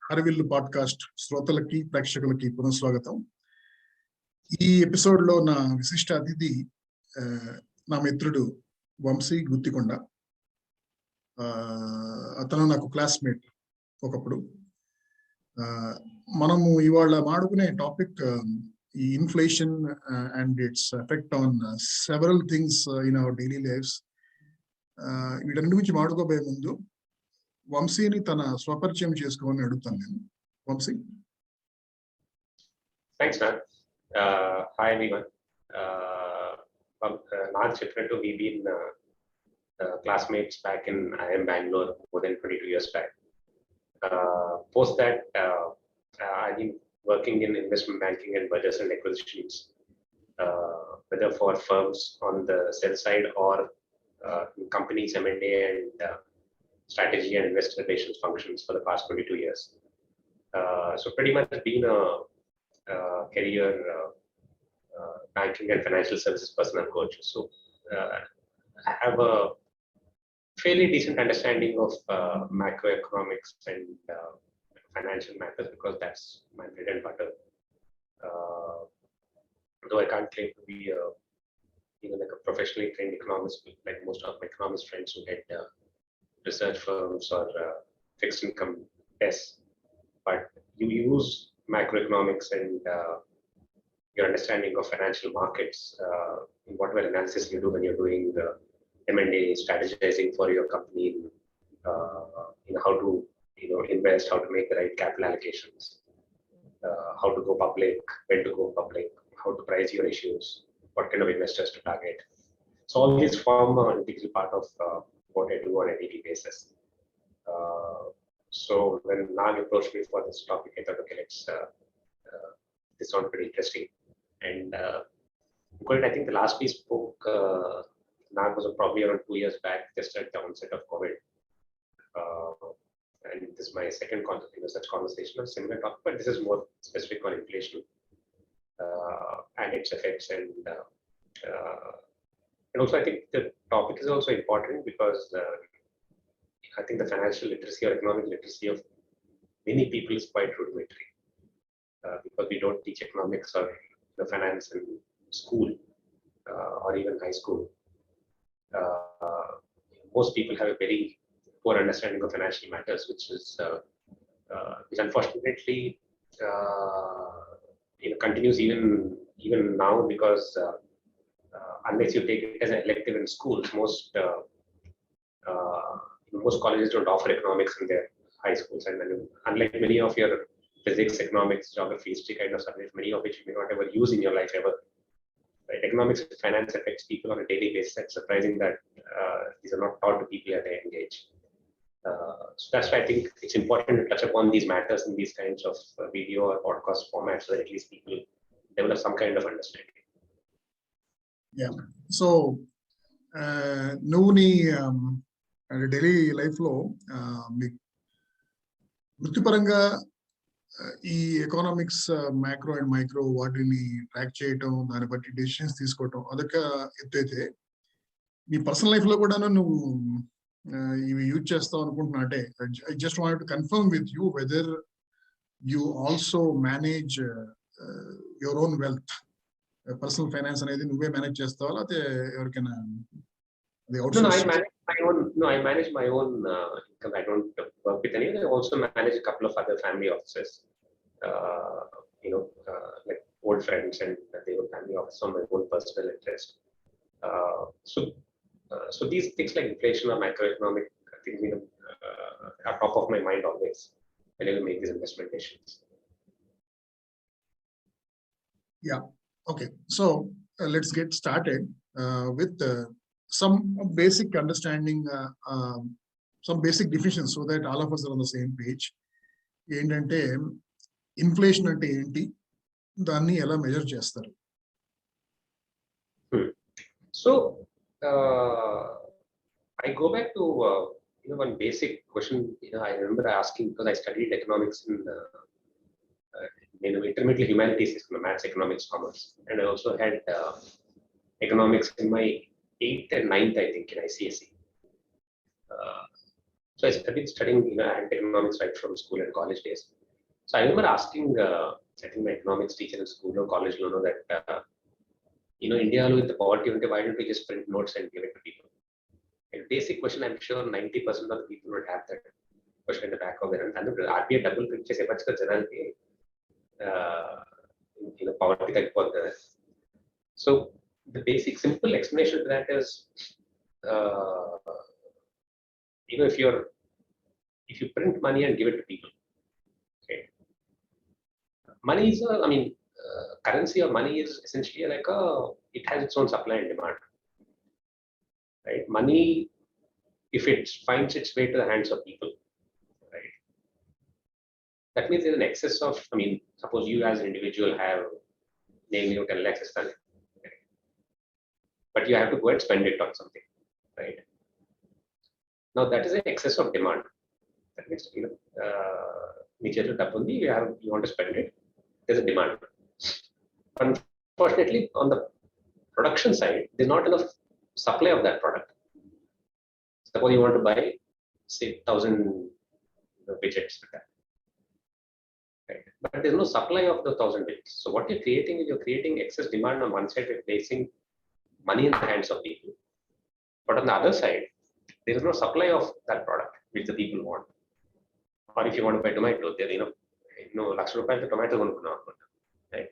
హరివిల్లు podcast శ్రోతలకి ప్రేక్షకులకి పునఃస్వాగతం. ఈ ఎపిసోడ్ లో నా విశిష్ట అతిథి నా మిత్రుడు వంశీ గుత్తికొండ. అతను నాకు క్లాస్మేట్ ఒకప్పుడు. మనము ఇవాళ మాడుకునే టాపిక్ ఈ inflation and its effect on several things in our daily lifes. వీటన్నిటి గురించి మాడుకోబోయే ముందు వంశీని తన స్వపరిచయం చేసుకోవాలని అడుగుతాను నేను. Vamsi. Thanks ma'am. Hi everyone. నాకు చెప్పినట్టు we been classmates back in IIM Bangalore more than 22 years back. Post that, I've been working in investment banking and mergers and acquisitions, whether for firms on the sell side or companies M&A and strategy and investor relations functions for the past 22 years. So pretty much been a career banking and financial services personal coach. So I have a fairly decent understanding of macroeconomics and financial matters because that's my bread and butter. Though I can't claim to be like a professionally trained economist, like most of my economist friends who get research firms or fixed income tests, but you use macroeconomics and your understanding of financial markets in whatever analysis you do when you're doing the M&A, strategizing for your company, how to invest, how to make the right capital allocations, how to go public, when to go public, how to price your issues, what kind of investors to target. So all these form an integral part of what I do on a daily basis. So when Nag approached me for this topic, I thought, okay, this sounds pretty interesting. And I think the last we spoke, Nag was probably around 2 years back, just at the onset of COVID. And this is my second such conversation on similar topic, but this is more specific on inflation and its effects. And also, I think the topic is also important because I think the financial literacy or economic literacy of many people is quite rudimentary because we don't teach economics or finance in school or even high school. Most people have a very poor understanding of financial matters, which unfortunately continues even now because unless you take it as an elective in schools, most colleges don't offer economics in their high schools, and unlike many of your physics, economics, geography, history kind of subjects, many of which you may not ever use in your life ever. Right? Economics and finance affects people on a daily basis. It's surprising that these are not taught to people at a young age. So that's why I think it's important to touch upon these matters in these kinds of video or podcast formats so that at least people develop some kind of understanding. Yeah. So, నువ్వు నీ daily లైఫ్లో వృత్తిపరంగా ఈ economics micro and micro వాటిని track చేయటం, దాన్ని బట్టి decisions తీసుకోవటం అదొక ఎత్తు అయితే, నీ పర్సనల్ లైఫ్ లో కూడా నువ్వు ఇవి యూజ్ చేస్తావు అనుకుంటున్నా. అంటే I just want to confirm with you whether you also manage your own wealth. Personal finance అనేది నువ్వే మేనేజ్ చేస్తావా లేకపోతే ఎవరికైనా? I manage my own income. I don't work with anyone. I also manage a couple of other family offices, like old friends and their own family office on my own personal interest. So these things like inflation or macroeconomic things, are top of my mind always when I make these investment decisions. Yeah. Okay. So let's get started with some basic understanding, some basic definitions so that all of us are on the same page. ఏంటంటే inflation అంటే ఏంటి, దాన్ని ఎలా measure చేస్తారు? So I go back to one basic question. I remember asking because I studied economics in intermediate humanities, maths, economics, commerce, and I also had economics in my 8th and 9th, I think, in ICSE. So I started studying economics right from school and college days. So I remember asking, I think my economics teacher in school or college, that India with the poverty, why don't we just print notes and give it to people? A basic question, I'm sure 90% of the people would have that question in the back of their mind. And the RBI double picture se bachkar janalke poverty type for the. So the basic simple explanation to that is, if you print money and give it to people, okay, money is currency or money is essentially like it has its own supply and demand, right? Money, if it finds its way to the hands of people, right, that means there's an excess of, suppose you as an individual have, name 10 lakhs, right? But you have to go and spend it on something, right? Now that is an excess of demand. That means, you want to spend it, there's a demand. Unfortunately, on the production side, there's not enough supply of that product. Suppose you want to buy, say, 1,000 widgets with that, right? But there's no supply of the 1,000 widgets. So what you're creating is you're creating excess demand on one side, you're placing money in the hands of people. But on the other side, there is no supply of that product which the people want. Or if you want to buy tomato, there, lakhs rupees the tomato, right?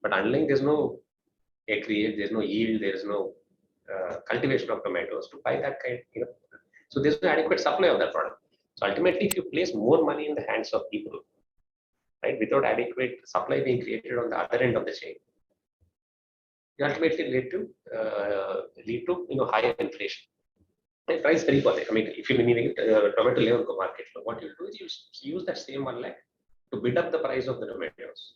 But underlying, there's no acreage, there's no yield, there's no cultivation of tomatoes to buy that kind, So there's no adequate supply of that product. So ultimately, if you place more money in the hands of people, right, without adequate supply being created on the other end of the chain, you ultimately lead to higher inflation. And price very important. If you're meaning tomato level market, what you do is you use that same 1 lakh to bid up the price of the tomatoes.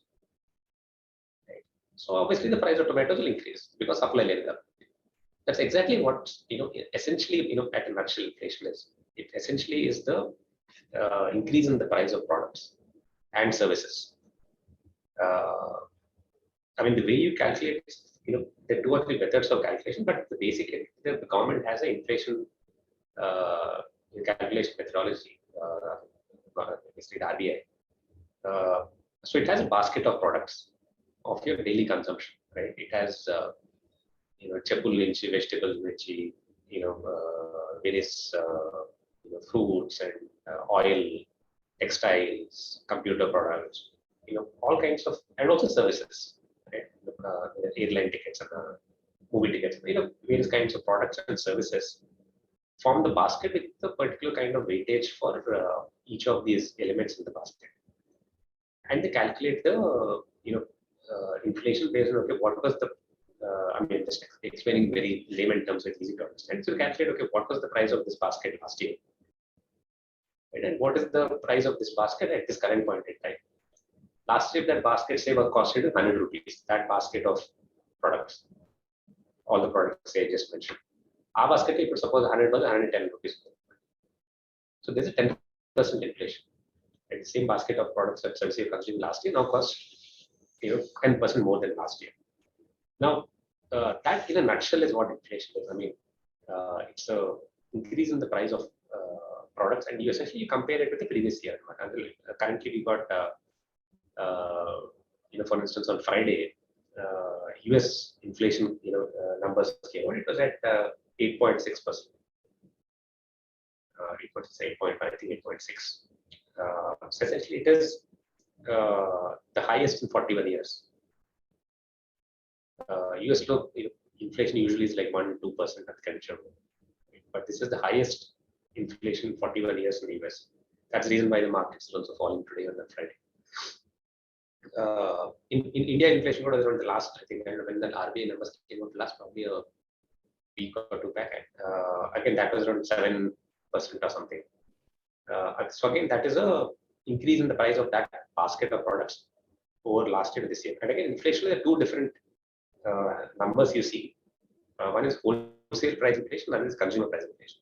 Right? So obviously the price of tomatoes will increase because supply level up. That's exactly what essentially at a nutshell inflation is. It essentially is the increase in the price of products and services. The way you calculate, there are 2 or 3 methods of calculation, but the basic, the government has an inflation calculation methodology, basically the RBI. So it has a basket of products of your daily consumption, right? It has, chapul vinci, vegetables vinci, various fruits and oil, textiles, computer products, all kinds of, and also services, right? Airline tickets and movie tickets, various kinds of products and services form the basket with a particular kind of weightage for each of these elements in the basket. And they calculate the, inflation based on, okay, what was the, just explaining very layman terms, it's easy to understand. So you calculate, okay, what was the price of this basket last year? Right? And what is the price of this basket at this current point in time? Last year, that basket, say, was costed 100 rupees, that basket of products, all the products I just mentioned. Our basket, if suppose 100 was 110 rupees. So there's a 10% inflation. And the same basket of products that services consumed last year now cost 10% more than last year. Now, that in a nutshell is what inflation is. It's a increase in the price of products, and you essentially compare it with the previous year. Currently, we got, for instance, on Friday, US inflation, numbers came out. It was at 8.6%. 8.5, I think 8.6. So essentially, it is the highest in 41 years. US inflation usually is like 1-2% at the conventional, but this is the highest inflation in 41 years in the US. That's the reason why the markets are also falling today on that Friday. In India, inflation was around the last, I think, when the RBI numbers came out last, probably a week or 2 back. Again, that was around 7% or something. So again, that is a increase in the price of that basket of products over last year to this year. And again, inflation, there are 2 different numbers you see. One is wholesale price inflation, one is consumer price inflation.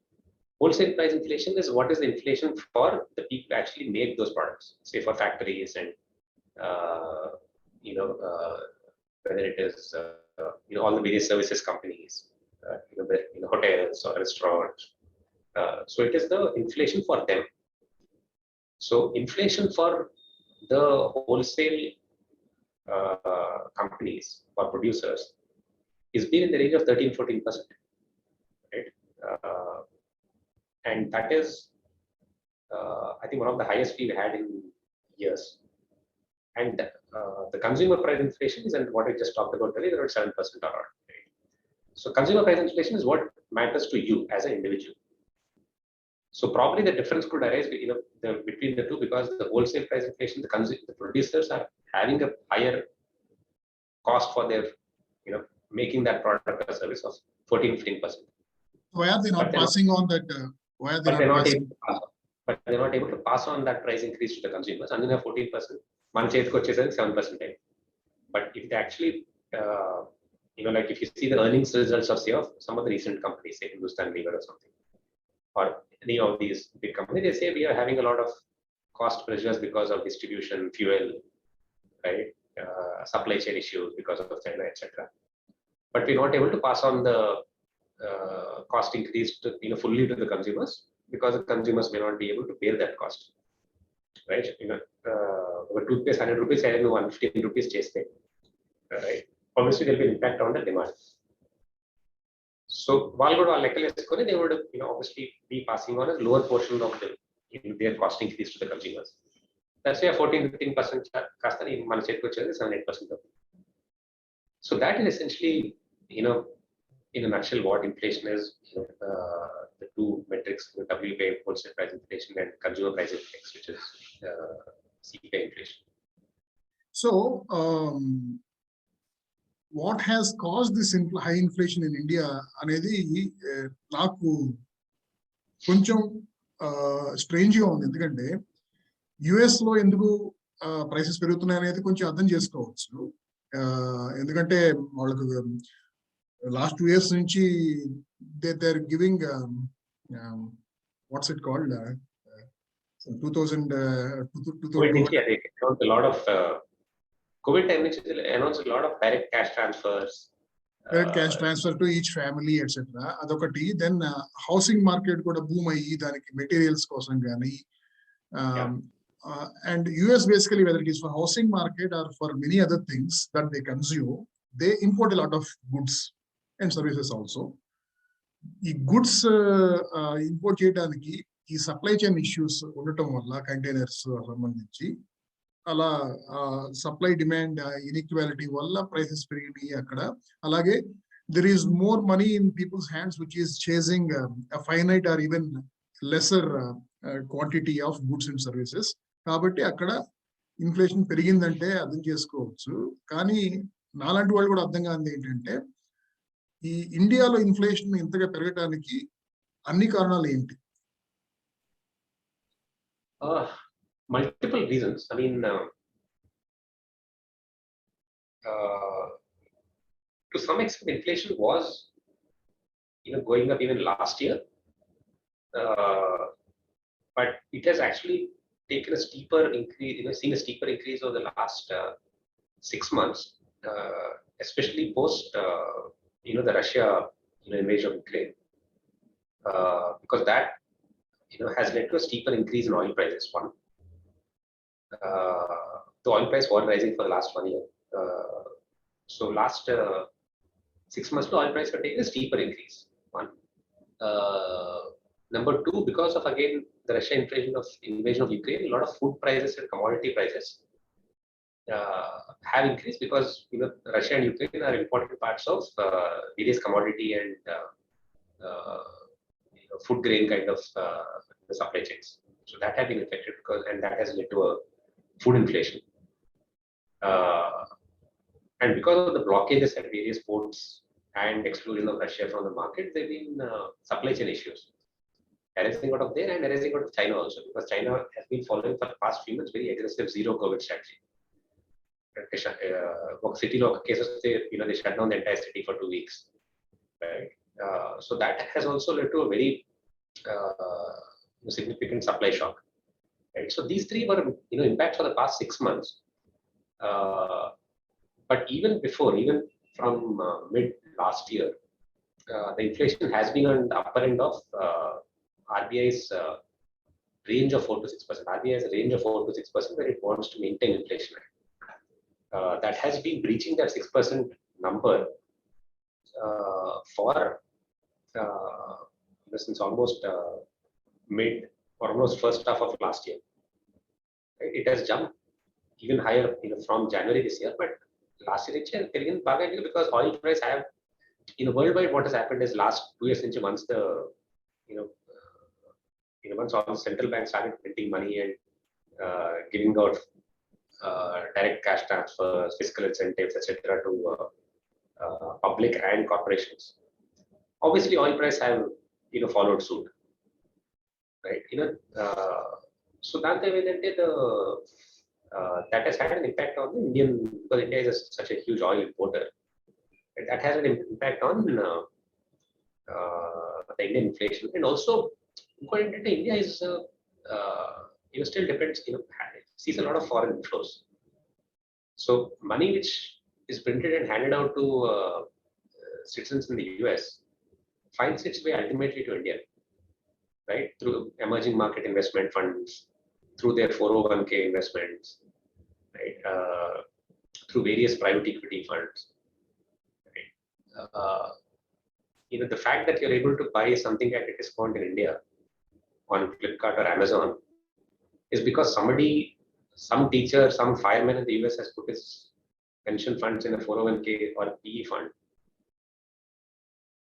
Wholesale price inflation is what is the inflation for the people who actually make those products, say for factories and whether it is all the various services companies, hotels or restaurants. So it is the inflation for them. So inflation for the wholesale companies or producers is been in the range of 13-14%, right? And that is, I think, one of the highest we've had in years. And the consumer price inflation is, and what I just talked about earlier, around 7% or not. Right? So consumer price inflation is what matters to you as an individual. So probably the difference could arise, between the two, because the wholesale price inflation, the producers are having a higher cost for their, making that product or service of 14-15%. Why are they not passing on that? Why are they not passing? But they're not able to pass on that price increase to the consumers. And then 14%, మన చేతికి వచ్చేసరికి 7%. But if they actually, like if you see the earnings results of, say, of some of the recent companies, say Hindustan Lever or something, or any of these big companies, they say we are having a lot of cost pressures because of distribution, fuel, right, supply chain issues because of China, etc. But we're not able to pass on the cost increase to, fully to the consumers, because the consumers may not be able to bear that cost, right? Toothpaste 100 rupees, I have 115 rupees chase, right? Obviously, there will be an impact on the demand. So, while they would, obviously be passing on a lower portion of their cost increase to the consumers. That's why 14-15% cost, 7-8%. So that is essentially, in a nutshell, what inflation is. The two metrics, WPI, wholesale price inflation, and consumer price index, which is CPI inflation. So, what has caused this high inflation in India? Anedi naaku koncham strange ga undi, endukante US lo enduku prices perugutunnai anedi koncham ardham chesukovachu. Endukante vallaku last 2 years nunchi they're giving what's it called, 2000 a lot of COVID time, which announced a lot of direct cash transfers. Direct cash transfer to each family, etc. Adokati. Then housing market kuda boom ayyi daniki materials kosam gaani. And US basically, whether it is for housing market or for many other things that they consume, they import a lot of goods and services also. ఈ goods import చేయడానికి ఈ supply chain issues ఉండటం వల్ల containers సంబంధించి అలా supply demand inequality వల్ల prices పెరిగినాయి అక్కడ. అలాగే there is more money in people's hands which is chasing a finite or even lesser quantity of goods and services. కాబట్టి అక్కడ ఇన్ఫ్లేషన్ పెరిగిందంటే అర్థం చేసుకోవచ్చు. కానీ నాలాంటి వాళ్ళు కూడా అర్థం కానిది ఏంటంటే, ఈ ఇండియాలో ఇన్ఫ్లేషన్ ఇంతగా పెరగడానికి అన్ని కారణాలు ఏంటి? Multiple reasons. I mean, to some extent, inflation was, going up even last year, but it has actually taken a steeper increase. Seen a steeper increase over the last 6 months, especially post, the Russia, invasion of Ukraine, because that, has led to a steeper increase in oil prices. One, the oil price was rising for the last 1 year. So last 6 months, the oil price has taken a steeper increase. One. Number two, because of, again, the Russian invasion of Ukraine, a lot of food prices and commodity prices have increased, because Russia and Ukraine are important parts of various commodity and food grain kind of the supply chains. So that has been affected, and that has led to a food inflation. And because of the blockages at various ports and exclusion of Russia from the market, there have been supply chain issues arising out of there and arising out of China also, because China has been following for the past few months very aggressive zero COVID strategy. City cases, they shut down the entire city for 2 weeks. Right? So that has also led to a very significant supply shock. Right? So these three were, impacts for the past 6 months. But even from mid last year, the inflation has been on the upper end of RBI's range of 4 to 6%. RBI has a range of 4 to 6% where it wants to maintain inflation. That has been breaching that 6% number for since almost mid or almost first half of last year. It has jumped even higher, from January this year, but last year because oil price have, worldwide what has happened is last 2 years since once the, once all the central banks started printing money and giving out direct cash transfers, fiscal incentives, etc. to public and corporations. Obviously, oil price have followed suit, right? So that that has had an impact on the Indian, because India is such a huge oil importer. That has an impact on the Indian inflation, and also according to India is still depends, sees a lot of foreign inflows. So money which is printed and handed out to citizens in the US finds its way ultimately to India, right? Through emerging market investment funds, through their 401k investments, right? Through various private equity funds. Right? The fact that you're able to buy something at a discount in India on Flipkart or Amazon is because somebody, some teacher, some fireman in the US has put his pension funds in a 401k or PE fund,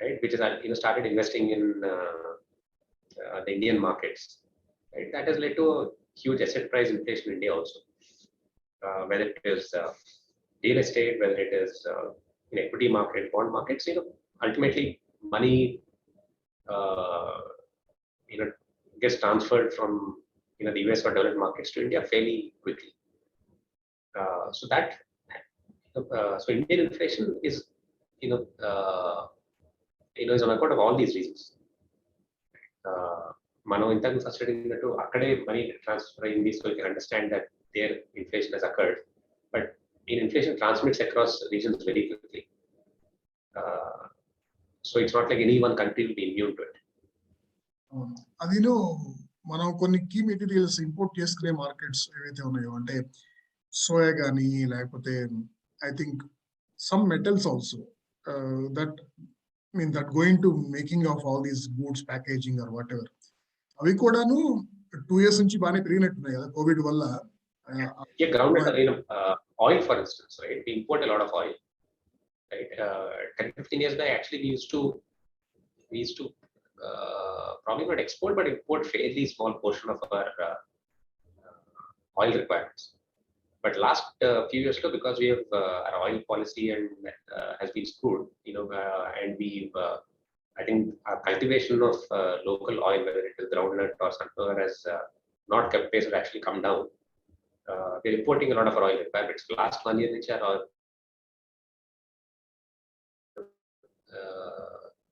right? Which is started investing in the Indian markets. Right? That has led to a huge asset price inflation in India also, whether it is real estate, whether it is in equity market, bond markets. Ultimately money gets transferred from the US or developed markets to India fairly quickly. So that so Indian inflation is is on account of all these reasons. మనం ఇంతకు first అడిగినట్టు అక్కడే money transfer అయింది, so you can understand that there inflation has occurred, but in inflation transmits across regions very quickly. So it's not like any one country will be immune to it. అది మనం కొన్ని key materials import చేసుకునే markets ఏవైతే ఉన్నాయో, అంటే soya కానీ లేకపోతే I think some metals also that mean that going to making of all these goods packaging or whatever, అవి కూడాను 2 years నుంచి బాగానే పెరిగినట్టున్నాయి కదా కోవిడ్ వల్ల. Oil, for instance, right? We import a lot of oil, right? 10-15 years back, actually, we used to probably not export, but import fairly small portion of our oil requirements. But last few years ago, because we have our oil policy and has been screwed, and we've I think our cultivation of local oil, whether it is groundnut or sunflower, has not kept pace or actually come down. We're importing a lot of our oil requirements. Last 1 year,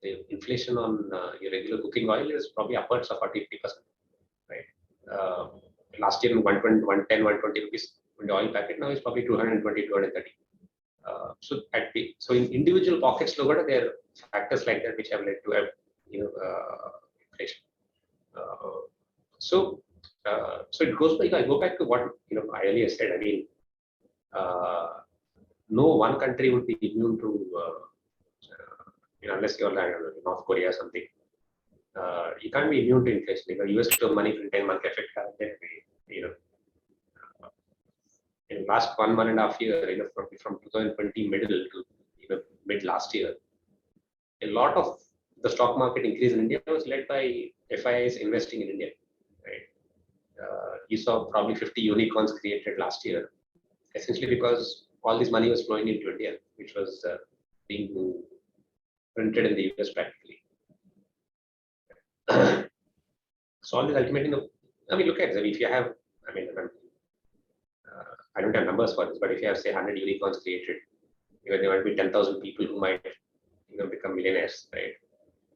the inflation on your regular cooking oil is probably upwards of 40-50%. Right? Last year, 110, 120 rupees in the oil packet. Now it's probably 220, 230. So in individual pockets, there are factors like that which have led to inflation. So it goes back. I go back to what I earlier said. I mean, no one country would be immune to unless you're like North Korea or something. You can't be immune to inflation. US to money print 10-month effect. In last 1.5 years, from 2020 middle to mid last year, a lot of the stock market increase in India was led by FIIs investing in India. Right? You saw probably 50 unicorns created last year, essentially because all this money was flowing into India, which was being printed in the US practically. So all this ultimately, look at it. If you have, I don't have numbers for this, but if you have say 100 unicorns created, there might be 10,000 people who might become millionaires, right?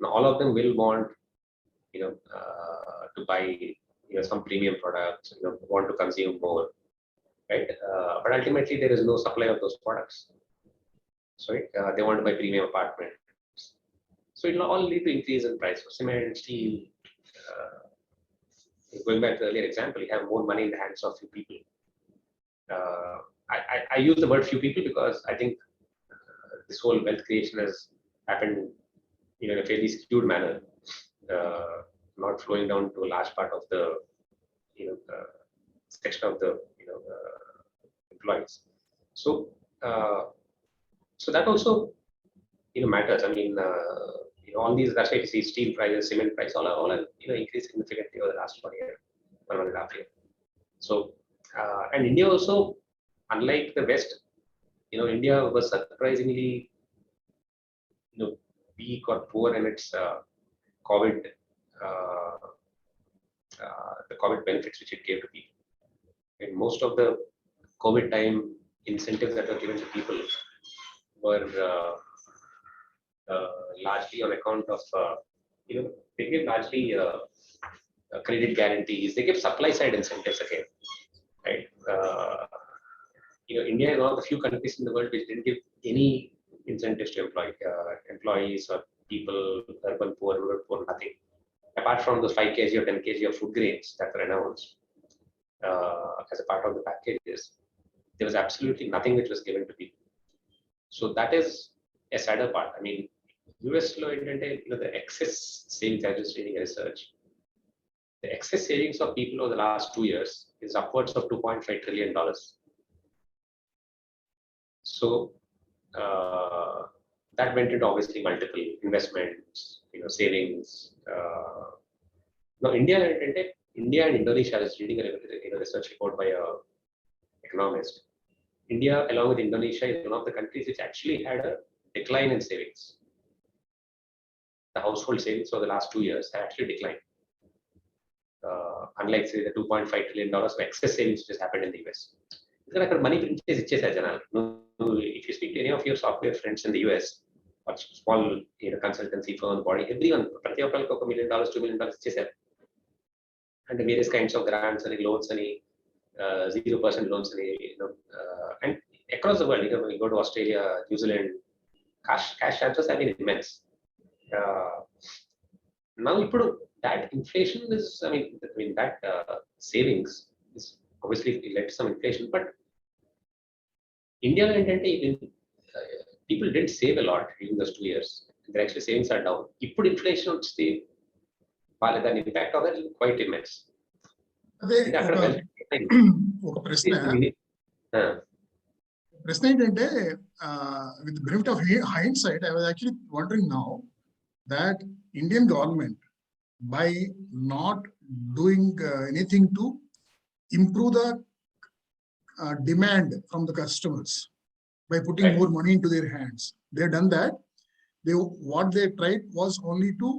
Now all of them will want to buy some premium products, want to consume more, right? But ultimately there is no supply of those products, so they want to buy premium apartments. So it will all lead to increase in price of cement, steel, going back to the earlier example, you have more money in the hands of few people. I use the word few people because I think this whole wealth creation has happened in a fairly skewed manner, not flowing down to a large part of the section of the employees. So so that also matters. I mean, all these, that's why you see steel prices, cement price, all are increased significantly over the last 1 year, 1.5 year. So and India also, unlike the West, India was surprisingly weak or poor in its COVID, the COVID benefits which it gave to people. And most of the COVID time incentives that were given to people were largely on account of, they give largely credit guarantees. They give supply side incentives again, right? India is one of the few countries in the world which didn't give any incentives to employees or people, urban poor, rural poor, nothing. Apart from those 5 kg or 10 kg of food grains that were announced as a part of the packages, there was absolutely nothing which was given to people. So that is a sadder part. I mean, US law, the excess savings, I was reading a research. The excess savings of people over the last 2 years is upwards of $2.5 trillion. So that went into obviously multiple investments, savings. Now India and Indonesia, I was reading a research report by an economist. India, along with Indonesia, is one of the countries which actually had a decline in savings. The household savings for the last 2 years have actually declined. Unlike, say, the $2.5 trillion of excess savings which has happened in the US. Because money prints if you speak to any of your software friends in the US, or small consultancy firm, body, everyone, $1 million, $2 million, and the various kinds of grants and loans and 0% loans and across the world, when you go to Australia, New Zealand, cash transfers have been immense. Now, that inflation is, I mean that savings is obviously led to some inflation, but India and people didn't save a lot during those 2 years. Their actually savings are down. ఇప్పుడు inflation వస్తే దాని impact of that is quite immense. అదే ఒక ప్రశ్న ఏంటంటే, with the benefit of hindsight, I was actually wondering now that Indian government, by not doing anything to improve the demand from the customers, by putting more money into their hands, they've done that. What they tried was only to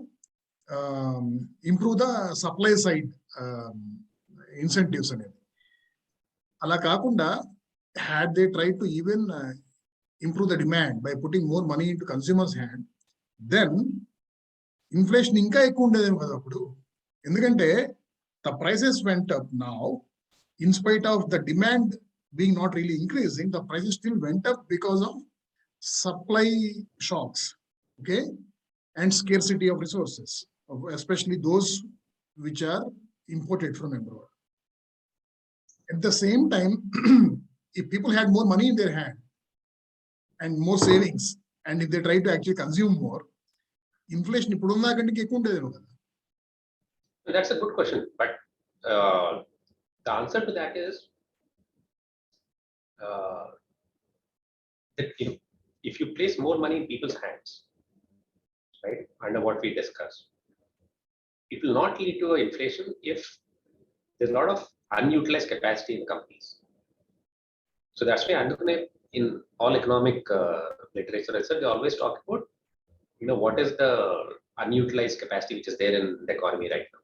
improve the supply side incentives అనేది. అలా కాకుండా, had they tried to even improve the demand by putting more money into consumers' hand, then inflation ఇంకా ఎక్కువ ఉండేదేమో కదా అప్పుడు. ఎందుకంటే the prices went up now, in spite of the demand being not really increasing, the prices still went up because of supply shocks, okay, and scarcity of resources, especially those which are imported from abroad. At the same time, if people had more money in their hand and more savings, and if they try to actually consume more, inflation ఇప్పుడున్న కంటే ఎక్కువ ఉండేదేమో కదా. That's a good question, but the answer to that is that if you place more money in people's hands, right, under what we discussed, it will not lead to inflation if there's a lot of unutilized capacity in companies. So that's why in all economic literature research, they always talk about what is the unutilized capacity which is there in the economy right now.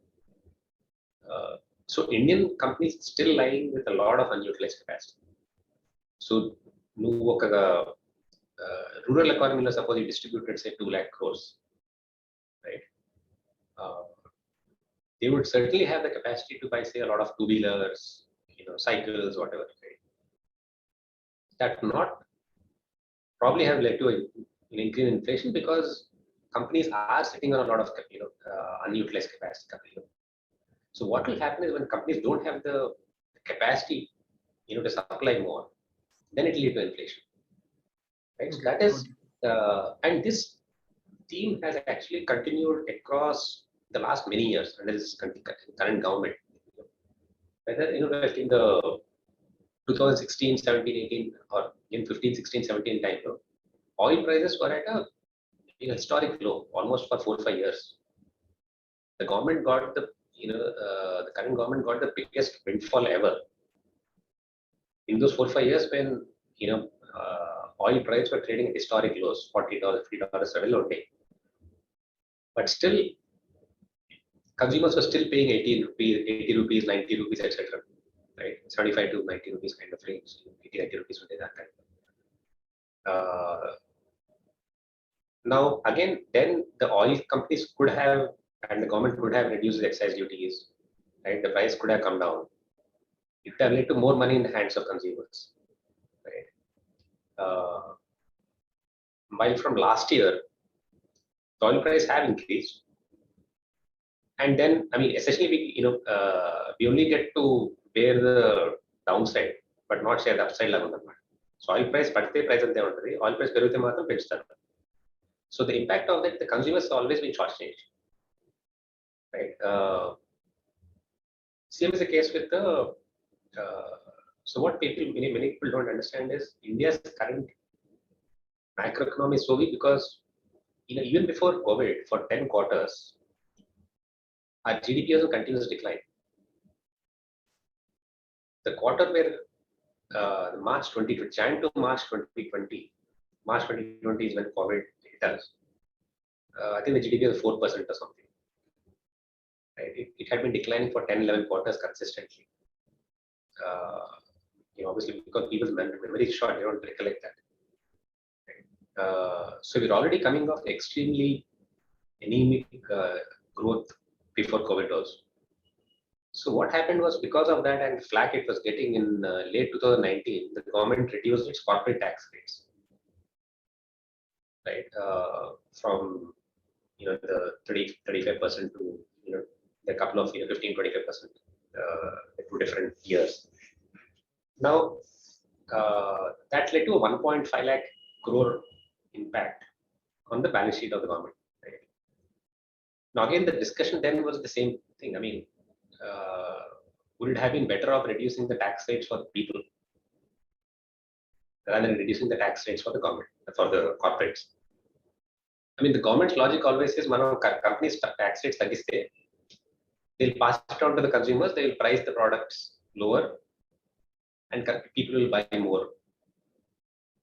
So Indian companies still lying with a lot of unutilized capacity. So rural economy, suppose you distributed say 2 lakh crores, right? They would certainly have the capacity to buy say a lot of two-wheelers, cycles, whatever. Right? That not probably have led to an increase in inflation because companies are sitting on a lot of unutilized capacity. So what will happen is when companies don't have the capacity, to supply more, then it will lead to inflation, right? So Okay, that is, got it. and this theme has actually continued across the last many years under this current government. Whether, like in the 2016, 17, 18, or in 15, 16, 17 time, oil prices were at a historic low almost for 4 or 5 years. The government got the current government got the biggest windfall ever in those 4 or 5 years when oil prices were trading at historic lows, $40, $50 a day. But still, consumers were still paying 18 rupees, 80 rupees, 90 rupees, etc. Right, 75 to 90 rupees kind of range, 80, 90 rupees would be that kind. Now again, then the oil companies could have, and the government could have reduced the excise duties, right? The price could have come down. It would have led to more money in the hands of consumers, right? While from last year, the oil price have increased, and then I mean, essentially, we only get to bear the downside, but not share the upside level. So oil price, but price ante untadi. Oil price perugithe matram penchutaru. So the impact of that, the consumers have always been shortchanged, right? Same is the case with the. So what many people don't understand is India's current macroeconomy is so weak because even before COVID, for 10 quarters, our GDP also continues to decline. The quarter where March 2020, Jan to March 2020, March 2020 is when COVID hit us. I think the GDP was 4% or something. Right? It had been declining for 10, 11 quarters consistently. Obviously, because people's memory is short, they don't recollect that. Right? So we're already coming off extremely anemic growth before COVID was. So what happened was, because of that and flack it was getting in late 2019, the government reduced its corporate tax rates, right? From the 35% to a couple of 15, 25% 2 different years. Now that led to a 1.5 lakh crore impact on the balance sheet of the government. Right? Now again, the discussion then was the same thing. I mean, would it have been better off reducing the tax rates for the people rather than reducing the tax rates for the government, for the corporates? I mean, the government's logic always is, companies tax rates tagiste, they'll pass it on to the consumers, they will price the products lower, and people will buy more.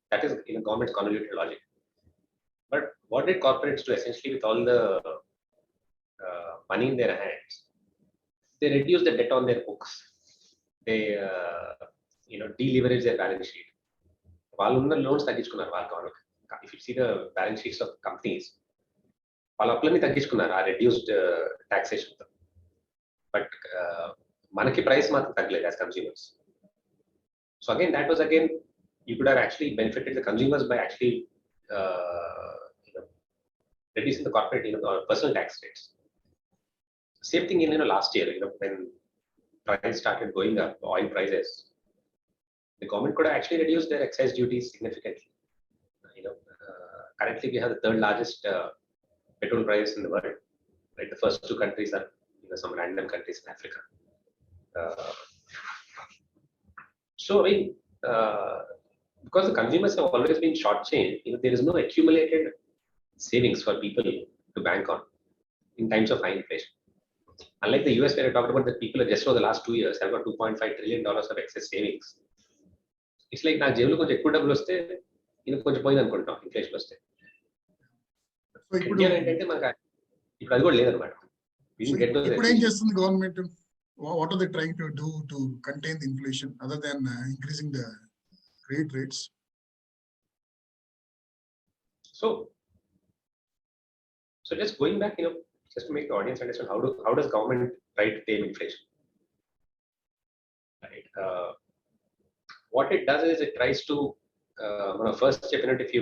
That is government's convoluted logic. But what did corporates do essentially with all the money in their hands? They reduce the debt on their books. They deleverage their balance sheet. Loans if you see the balance sheets of companies, reduced taxation. But manaki price as consumers. So again, that was you could have actually benefited the consumers by actually reducing the corporate or personal tax rates. Same thing in last year, when prices started going up, oil prices, the government could have actually reduced their excise duties significantly. Currently we have the third largest petrol price in the world. Right, the first 2 countries are some random countries in Africa. So I mean, because the consumers have always been shortchanged, there is no accumulated savings for people to bank on in times of high inflation. Unlike the US, where I talked about that people just over the last 2 years have got $2.5 trillion of excess savings. It's like na jeblo konచెం ఎక్కువ డబ్బులు వస్తే కొంచెం పోయింది అనుకుంటాం inflation వస్తే. So ఇప్పుడు ఏంటంటే మనకు ఇప్పుడు అది కూడా లేదన్నమాట. ఇప్పుడు ఏం చేస్తుంది government? What are they trying to do to contain the inflation other than increasing the credit rates? So just going back, just to make the audience understand how does government try to tame inflation? Right. What it does is it tries to first step, if you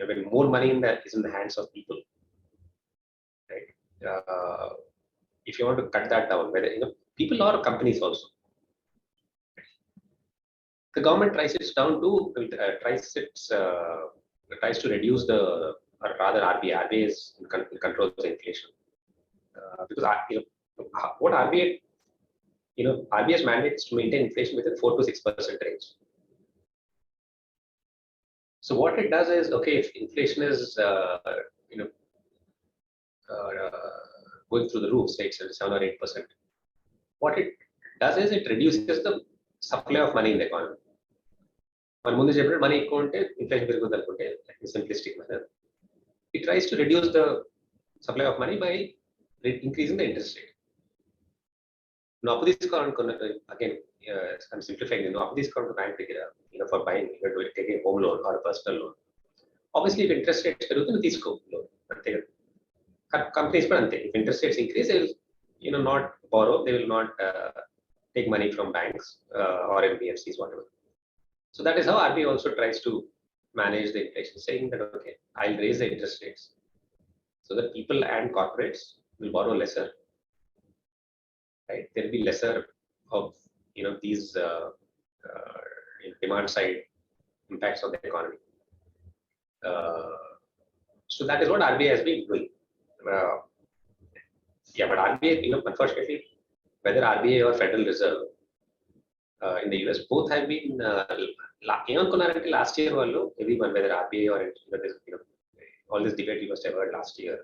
when more money is in the hands of people, right? if you want to cut that down, whether people or companies also, the government tries it down to tries to reduce the, or rather RBI is controls the inflation, because what RBI RBI's mandate is to maintain inflation within 4 to 6% range. So what it does is, okay, if inflation is going through the roof, say it's 7 or 8%, what it does is it reduces the supply of money in the economy. మన ముందు చెప్పినట్టు money ఎక్కువ ఉంటే inflation పెరుగుతుంది అనుకుంటే, simplistic method, it tries to reduce the supply of money by increasing the interest rate. నువ్వు అప్పు తీసుకోవాలనుకున్నట్టు, అగైన్ ఐమ్ సింప్లిఫైయింగ్, నువ్వు అప్పు తీసుకోవాలనుకున్న బ్యాంక్ దగ్గర for buying taking home loan or personal loan, obviously if interest rates పెరుగుతుంది తీసుకో loan, అంతే కదా. కంపెనీస్ కూడా అంతే, if interest rates increase they will not borrow, they will not take money from banks or NBFCs, whatever. So that is how RBI also tries to manage the inflation, saying that, okay, I'll raise the interest rates so that people and corporates will borrow lesser, right? There will be lesser of these demand side impacts on the economy. So that is what RBI has been doing. Yeah, but RBI, unfortunately, whether RBI or Federal Reserve in the US, both have been last year everyone, whether RBI or all this debate we must have heard last year,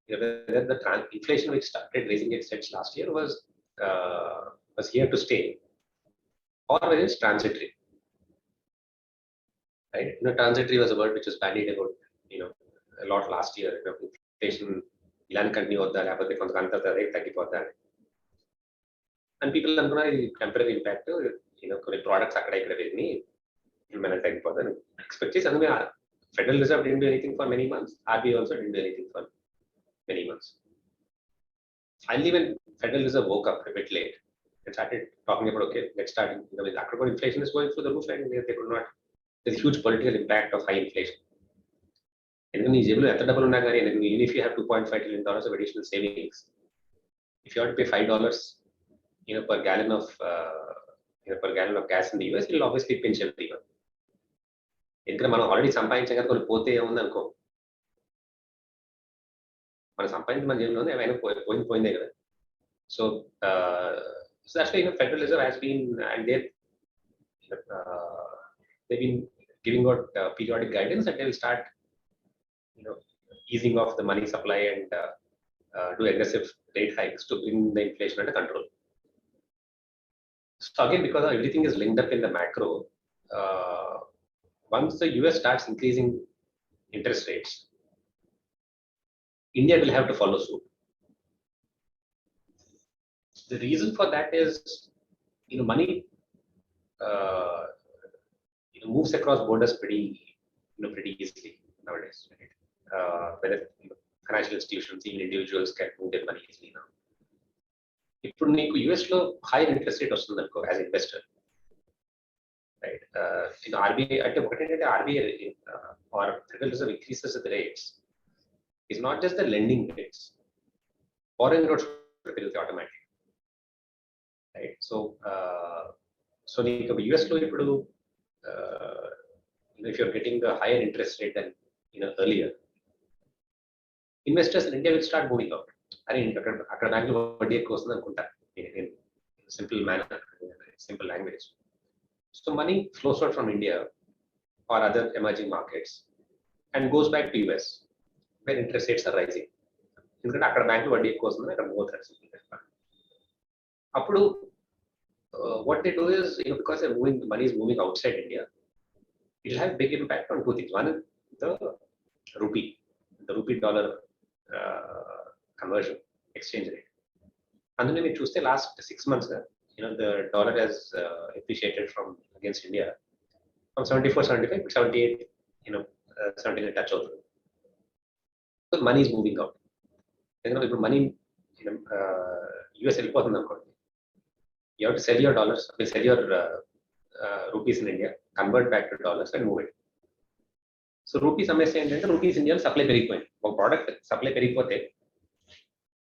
whether the inflation which started raising its heads last year was here to stay or whether it's transitory, right? Transitory was a word which was bandied about a lot last year. Inflation ilan continue avudda leకపోతే కొంత rate తగ్గిపోద్దా, and people అనుకున్నారు ఇది temporary impact, కొన్ని products అక్కడ ఇక్కడ వెళ్ళి మన తగ్గిపోతుంది expect చేసి, అందుకే federal reserve didn't do anything for many months, RBI also didn't do anything for many months. Finally, when Federal Reserve woke up a bit late and started talking about, okay, let's start, after inflation is going through the roof and they could not, there's a huge political impact of high inflation. And నీ జేబులో ఎంత డబ్బులు ఉన్నా కానీ, even if you have $2.5 trillion of additional savings, if you have to pay $5 per gallon of gas in the US, it will obviously pinch everyone. ఎందుకంటే మనం already సంపాదించాం కదా, కొన్ని పోతే ఏముంది అనుకో, మనం సంపాదించి మన జేబులో ఏమైనా పోయిందే కదా. So that's why Federal Reserve has been, and they've been giving out periodic guidance that they will start easing off the money supply and do aggressive rate hikes to bring the inflation under control. So again, because everything is linked up in the macro, once the US starts increasing interest rates, India will have to follow suit. The reason for that is, money moves across borders pretty easily nowadays, right? Whether financial institutions, even individuals can move their money easily now. ఇప్పుడు నీకు US లో hire interest rate వస్తుంది అనుకో as investor, right? RBI అంటే ఒకటేంటంటే RBI or Federal Reserve increases the rates is not just the lending rates, foreign rates పెరుగుతాయి automatic, right? So నీకు US లో ఇప్పుడు if you're getting the higher interest rate than earlier, investors in India will start moving out. అరే అక్కడ బ్యాంకులో వడ్డీ ఎక్కువ వస్తుంది అనుకుంటా, simple language. So money flows out from India or other emerging markets and goes back to US where interest rates are rising. ఎందుకంటే అక్కడ బ్యాంకులో వడ్డీ ఎక్కువ వస్తుంది, అక్కడ పోతారు. అప్పుడు what they do is, because the money is moving outside India, it will have big impact on two things. One is the rupee dollar conversion exchange rate. And then we choose the last 6 months, the dollar has appreciated from against India from 74, 75 to 78, 79 touch out. So money is moving out. If money US వెళ్ళిపోతుంది అనుకోండి, you have to sell your dollars, sell your rupees in India, convert back to dollars and move it. So rupees సమస్య ఏంటంటే, rupees ఇండియాలో supply పెరిగిపోయింది. ఒక product supply పెరిగిపోతే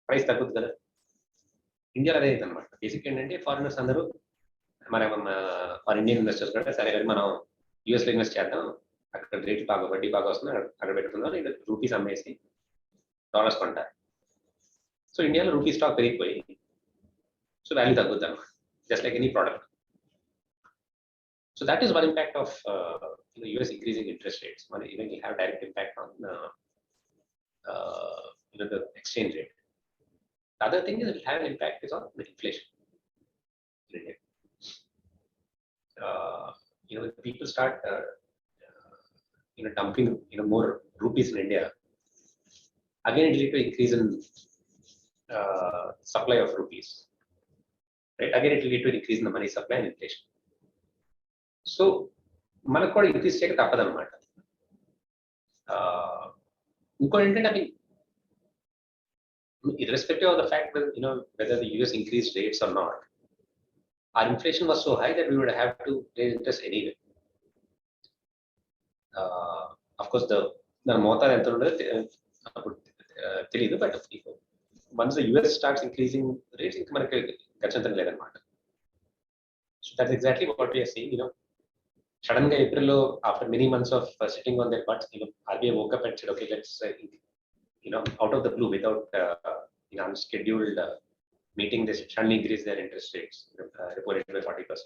price తగ్గుతుంది కదా. ఇండియాలో అదే అనమాట. బేసిక్ ఏంటంటే ఫారినర్స్ అందరూ మన ఫర్ ఇండియన్ ఇన్వెస్టర్స్ కూడా సరే మనం యూఎస్లో ఇన్వెస్ట్ చేద్దాం, అక్కడ రేట్ బాగా వడ్డీ బాగా వస్తుంది, అక్కడ పెట్టుకుందాం, ఇక్కడ రూపీస్ అమ్మేసి డాలర్స్ కొంటారు. సో ఇండియాలో రూపీ స్టాక్ పెరిగిపోయి సో వాల్యూ తగ్గుద్ది అనమాట, just like any product. So that is one impact of US increasing interest rates. One, even you have direct impact on the exchange rate. The other thing is it will have an impact is on the inflation in India. If people start dumping more rupees in India, again it will lead to increase in supply of rupees. Right? Again it will lead to an increase in the money supply and inflation. So మనకు కూడా increase చేయక తప్పదన్నమాట. ఇంకోటి ఏంటంటే I mean irrespective of the fact that whether the US increased rates or not, our inflation was so high that we would have to raise interest anyway. Of course the మోతాదు ఎంత ఉండదో తెలియదు, but once the US starts increasing rates ఇంకా మనకి గచ్చంతం లేదన్నమాట. So that's exactly what we are seeing. Sudden April, after many months of sitting on their butts, RBI woke up and said, okay, let's, out of the blue, without unscheduled meeting, they suddenly increase their interest rates, repo rate by 40%.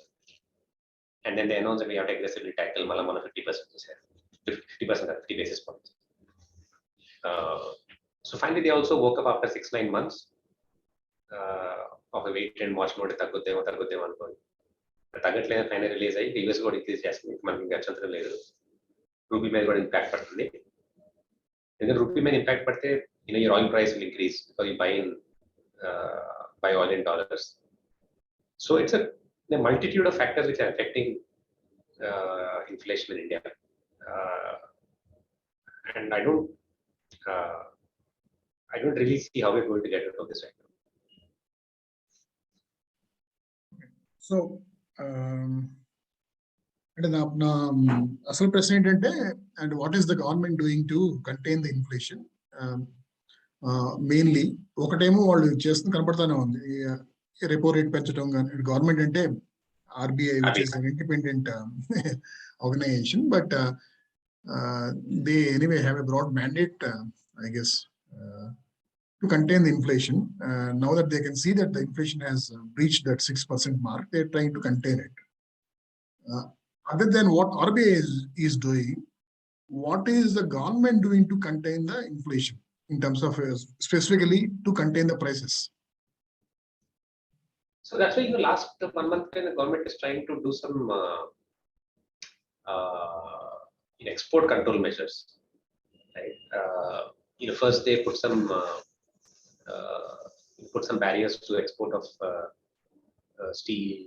And then they announced that we have to aggressively tackle Malamana 50%, 50 basis points. So finally, they also woke up after 6-9 months of a wait and watch mode. తగ్గట్లేదు, final release అయ్యి US కూడా increase చేస్తుంది, మనకి గచ్చంతరం లేదు. Rupee మీద కూడా impact పడుతుంది. ఎందుకంటే రూపీ మీద ఇంపాక్ట్ పడితే your oil price will increase because you buy oil in dollars. So it's a multitude of factors which are affecting inflation in India, and I don't really see how we're going to get out of this right now. So అంటే నా అసలు ప్రశ్న ఏంటంటే, and what is the government doing to contain the inflation? Mainly ఒకటేమో వాళ్ళు చేస్తుంది కనపడతానే ఉంది, repo rate పెంచడం. కానీ గవర్నమెంట్ అంటే RBI which is independent organisation, but they anyway have a broad mandate, I guess, to contain the inflation. Now that they can see that the inflation has reached that 6% mark, they're trying to contain it. Other than what RBI is doing, what is the government doing to contain the inflation in terms of specifically to contain the prices? So that's why last 1 month the government is trying to do some export control measures. Right? First they put some barriers to export of steel.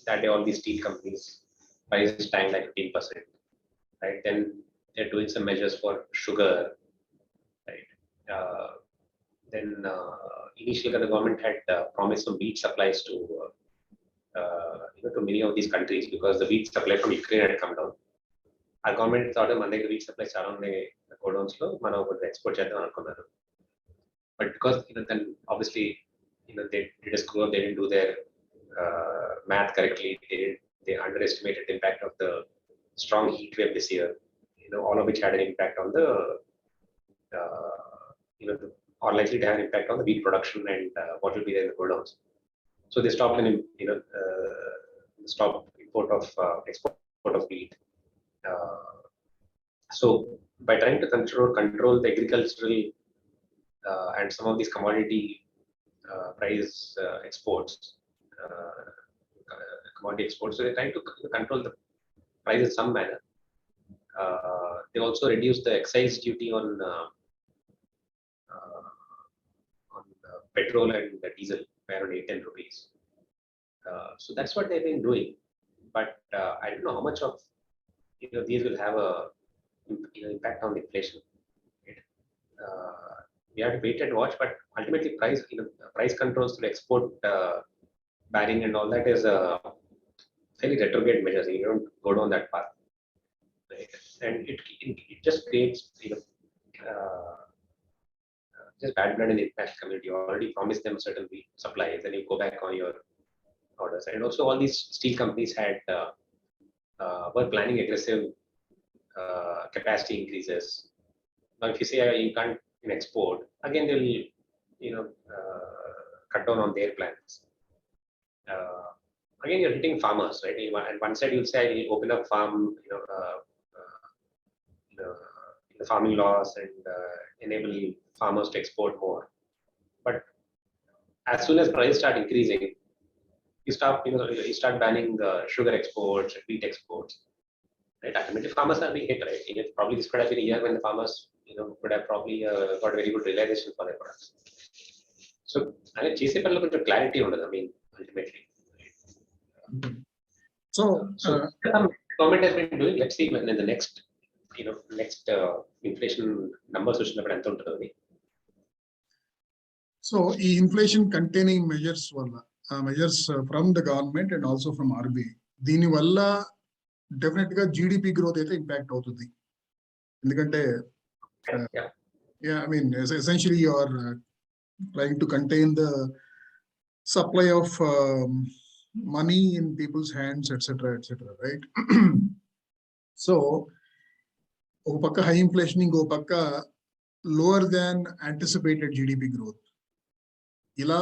That day all these steel companies prices tanked like 15%. Right? Then they're doing some measures for sugar. Right? Then initially the government had promised some wheat supplies to many of these countries because the wheat supply from Ukraine had come down. Our government thought మన దగ్గర wheat supplies చాలా ఉన్నాయి godowns లో, మనం ఒకటి export చేద్దాం అనుకున్నారు. But because then obviously they did a screw up, they didn't do their math correctly. They underestimated the impact of the strong heat wave this year. All of which had an impact on the or likely to have an impact on the wheat production and what will be there in the godowns. So they stopped stop import of export of wheat. So by trying to control the agricultural and some of these commodity price exports, so they're trying to control the price in some manner. They also reduced the excise duty on petrol and diesel by around 8-10 rupees. So that's what they've been doing. But I don't know how much of these will have a impact on inflation. Right? We have to wait and watch, but ultimately price controls to export barring and all that is a fairly retrograde measures. You don't go down that path, right? And it just creates just bad blood in the international community. You already promised them certain supplies, and you go back on your orders. And also, all these steel companies had were planning aggressive capacity increases. Now, if you say you can't export, again they'll cut down on their plans. Again, you're hitting farmers, right? And one side you'll say you'll open up farm, the farming laws and enable farmers to export more. But as soon as prices start increasing, you start banning sugar exports, wheat exports. Right? Ultimately, farmers are being hit, right? Probably this could have been a year when the farmers, could have probably got very good realization for their products. So, I mean, chase a little bit of clarity on it. I mean, ultimately. So, government has been doing. Let's see when in the next inflation numbers వచ్చినప్పుడు ఎంత ఉంటుంది. So, ఈ inflation containing measures వల్ల measures from the government and also from RBI, దీని వల్ల definite గా GDP growth అయితే impact అవుతుంది. ఎందుకంటే I mean, essentially you are trying to contain the supply of money in people's hands, etc., right? So, ఒక పక్క high inflation, ఇంకో పక్క lower than anticipated GDP growth. ఇలా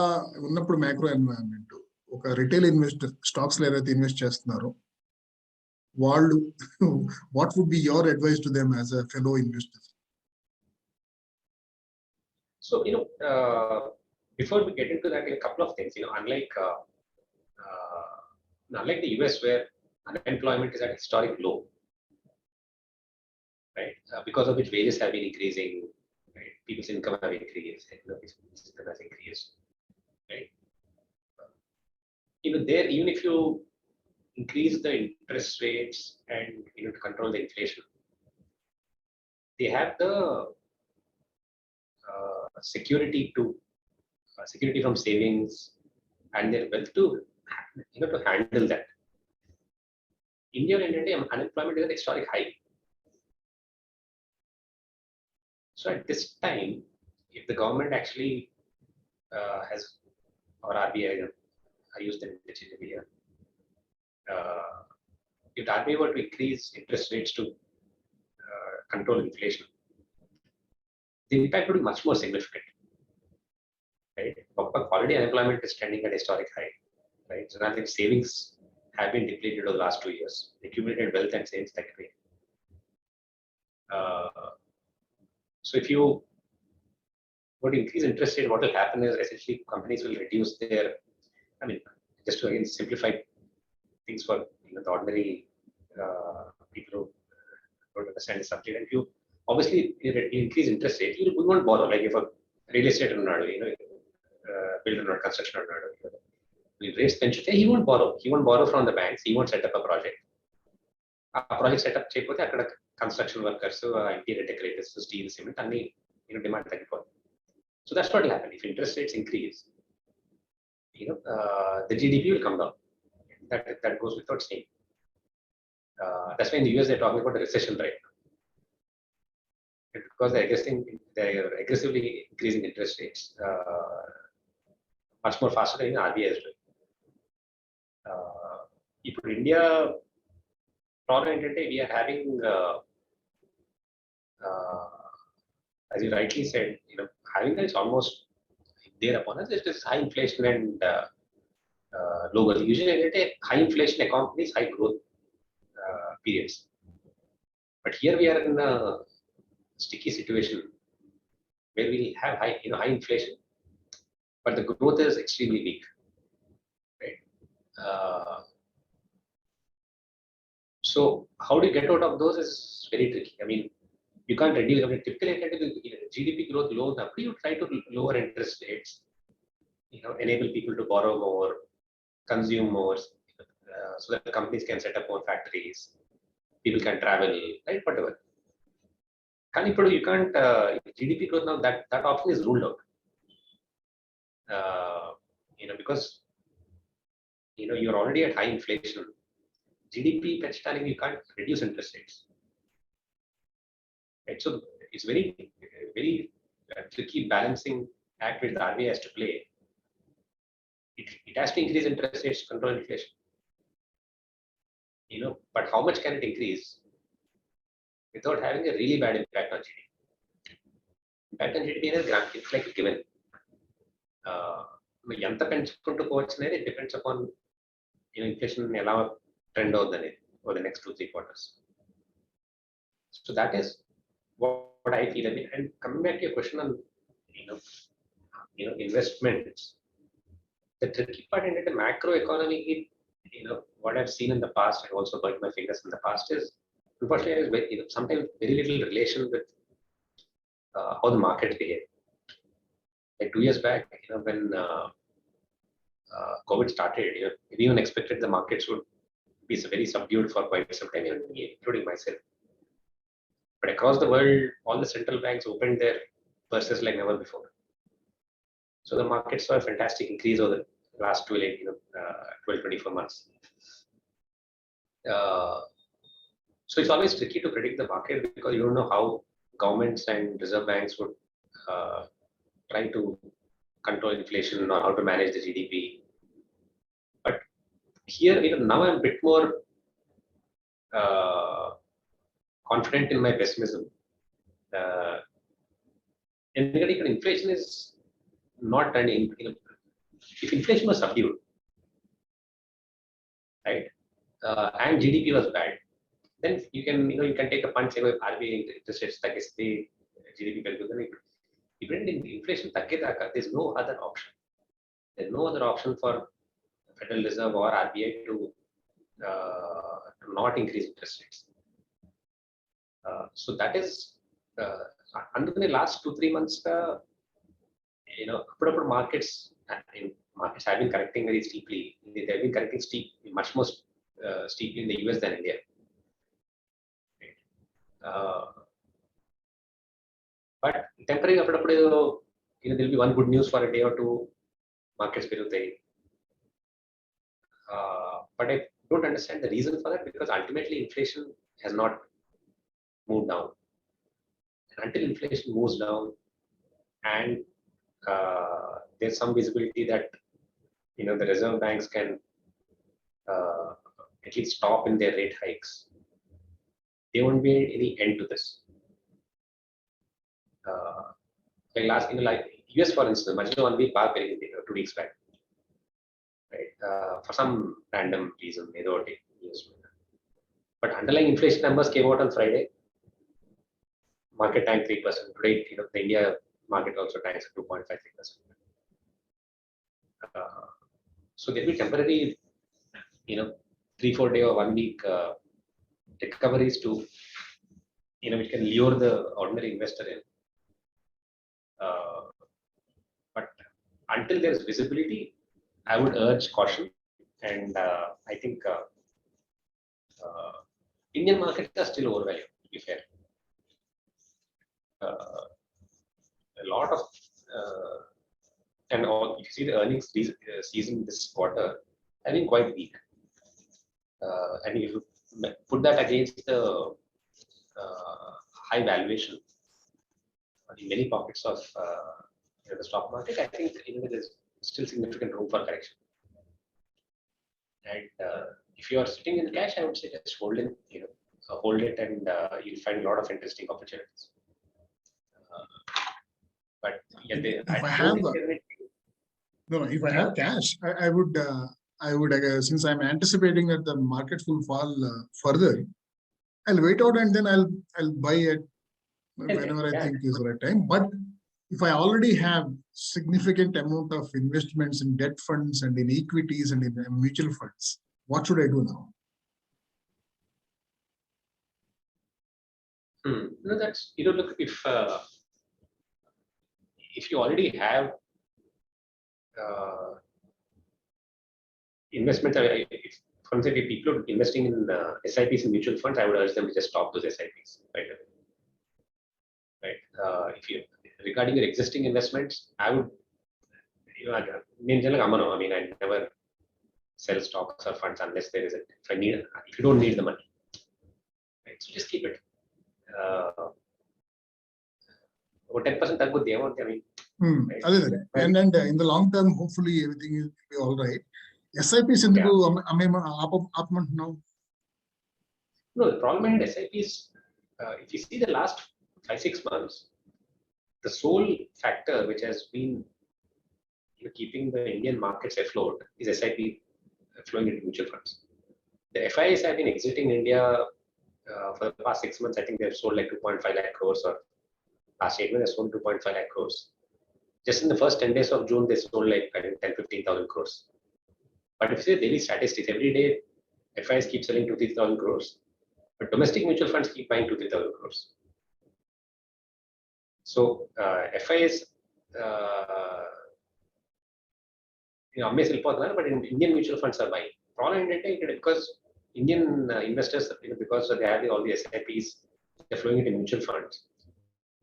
ఉన్నప్పుడు మ్యాక్రో ఎన్వైరన్మెంట్, ఒక రిటైల్ ఇన్వెస్టర్ స్టాక్స్ లో ఏదైతే ఇన్వెస్ట్ చేస్తున్నారో వాళ్ళు, what would be your advice to them as a fellow investor? So, before we get into that, a couple of things. Unlike the US, where unemployment is at historic low, right? Because of which wages have been increasing, right? People's income have increased, people's income has increased, right? There, even if you increase the interest rates and to control the inflation, they have the security from savings and their wealth to handle that. India unemployment is at historic high. So at this time, if the government actually has, or RBI, I use them interchangeably here, if the RBI were to increase interest rates to control inflation, the impact would be much more significant. Right? Already unemployment is trending at historic high. Right? So now the savings have been depleted over the last 2 years. Accumulated wealth and savings that way. So if you were to increase interest rate, what will happen is essentially companies will reduce their, I mean, just to again simplify things for the ordinary people who don't understand the subject. And if you obviously you increase interest rate, you won't borrow. Like if a real estate builder or construction we raise pension, he won't borrow. He won't borrow from the banks. He won't set up a project. A project set up చేయకపోతే అక్కడ construction workers, interior decorators, steel, cement అన్ని demand తగ్గిపోతుంది. So that's what will happen if interest rates increase. The GDP will come down. That goes without saying. That's why in the US they're talking about a recession right now. Because they're aggressively increasing interest rates much more faster than RBI is doing. If India problem ఏంటంటే we are having as you rightly said, having that is almost there upon us. It's just high inflation and low growth. Usually high inflation accompanies high growth periods, but here we are in a sticky situation where we have high inflation, but the growth is extremely weak, right? So how do you get out of those is very tricky. I mean, you can't reduce. I mean, typically, GDP growth low, you try to lower interest rates, enable people to borrow more, consume more, so that the companies can set up more factories, people can travel, right? Whatever. You can't. GDP growth now that option is ruled out. Because you're already at high inflation. GDP penchtaning, you can't reduce interest rates. Right? So it's very, very tricky balancing act which the RBI has to play. It has to increase interest rates to control inflation. But how much can it increase without having a really bad impact on GDP? Impact on GDP is it's like a given. ఎంత పెంచుకుంటూ పోవచ్చు అనేది it depends upon inflation ఎలా trend అవుతుంది over the next 2-3 quarters. So that is what I feel. And coming back to your question on investments, the tricky part in the macro economy, what I've seen in the past, I've also burnt my fingers in the past, is unfortunately sometimes very little relation with how the markets behave. Like 2 years back, when COVID started, everyone expected the markets would be very subdued for quite some time, including myself. But across the world, all the central banks opened their purses like never before. So the markets saw a fantastic increase over the last 12-24 months. So it's always tricky to predict the market because you don't know how governments and reserve banks would try to control inflation or how to manage the GDP. But here, now I'm a bit more confident in my pessimism. And inflation is not turning. If inflation was subdued, right, and GDP was bad, then you can take a punch. RBI interest rates the GDP perugutundi. Even in inflation taggedaka, there's no other option. There's no other option for Federal Reserve or RBI to not increase interest rates. So that is under the last 2-3 months, markets have been correcting very steeply. They have been correcting much more steeply in the US than India. But temporary, there'll be one good news for a day or two. Markets peruthayi. But I don't understand the reason for that, because ultimately inflation has not moved down. And until inflation moves down and there's some visibility that the reserve banks can at least stop in their rate hikes, there won't be any end to this. Like US, for instance, much 1 week back, 2 weeks back, right? For some random reason, but underlying inflation numbers came out on Friday. Market tanked 3%. Today, the India market also tanks at 2.53%. So there will be temporary, 3-4 day or 1 week recoveries to, which can lure the ordinary investor in. But until there's visibility, I would urge caution. And I think Indian markets are still overvalued, to be fair. A lot of and all, if you see the earnings season this quarter, have been quite weak. And if you put that against the high valuation in many pockets of the stock market, I think there's still significant room for correction. And if you are sitting in cash, I would say just hold it, and you'll find a lot of interesting opportunities. But yeah, if I have cash, I would since I'm anticipating that the markets will fall further, I'll wait out and then I'll buy it whenever I think is the right time. But if I already have significant amount of investments in debt funds and in equities and in mutual funds, what should I do now? That's look, if you already have investment, for example, if people are investing in SIPs and mutual funds, I would urge them to just stop those SIPs right away. Right? If you regarding your existing investments, I would, I never sell stocks or funds unless there is if you don't need the money, right? So just keep it. ఒక 10% తగ్గుద్ది ఏమవుతుంది? I mean, right? అదే and in the long term hopefully everything will be all right. SIPs ఎందుకు ఆపమంటున్నావు? No, the problem in SIP is, if you see the last 5-6 months, the sole factor which has been keeping the Indian markets afloat is SIP flowing into mutual funds. The FIs have been exiting India for the past 6 months. I think they've sold like 2.5 lakh crores, or last 8 months they sold 2.5 lakh crores. Just in the first 10 days of June, they sold like 10-15,000 crores. But if you see daily statistics, every day FIs keep selling 2-3,000 crores. But domestic mutual funds keep buying 2-3,000 crores. So FIs, అమ్మేసి వెళ్ళిపోతున్నారు, but Indian mutual funds are buying. Problem ఏంటంటే ఇక్కడ because Indian investors, because they have all the SIPs, they're flowing into mutual funds.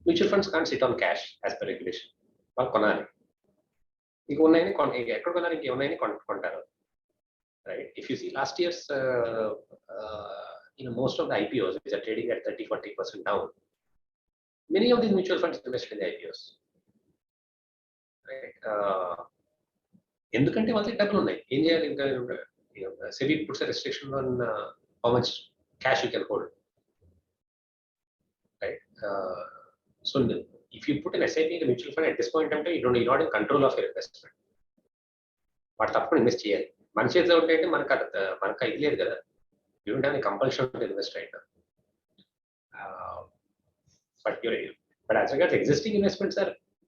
Mutual funds can't sit on cash as per regulation. వాళ్ళు కొనాలి, ఇంక ఉన్నాయని ఎక్కడ కొనాలి, ఇంకేమున్నాయని కొంటారు. Right? If you see last year's, most of the IPOs which are trading at 30-40% down, many of these mutual funds invested in the IPOs. Right? ఎందుకంటే వాళ్ళకి డబ్బులు ఉన్నాయి, ఏం చేయాలి? ఇంకా SEBI puts a restriction on how much cash you can hold. Right? So if you put an SIP in a mutual fund at this point in time, you're not in control of your investment. వాటి తప్పకుండా invest చేయాలి. మన చేతిలో ఉంటే మనకు ఇది లేదు కదా, you don't have a compulsion to invest right now. But as regards existing investments, sir,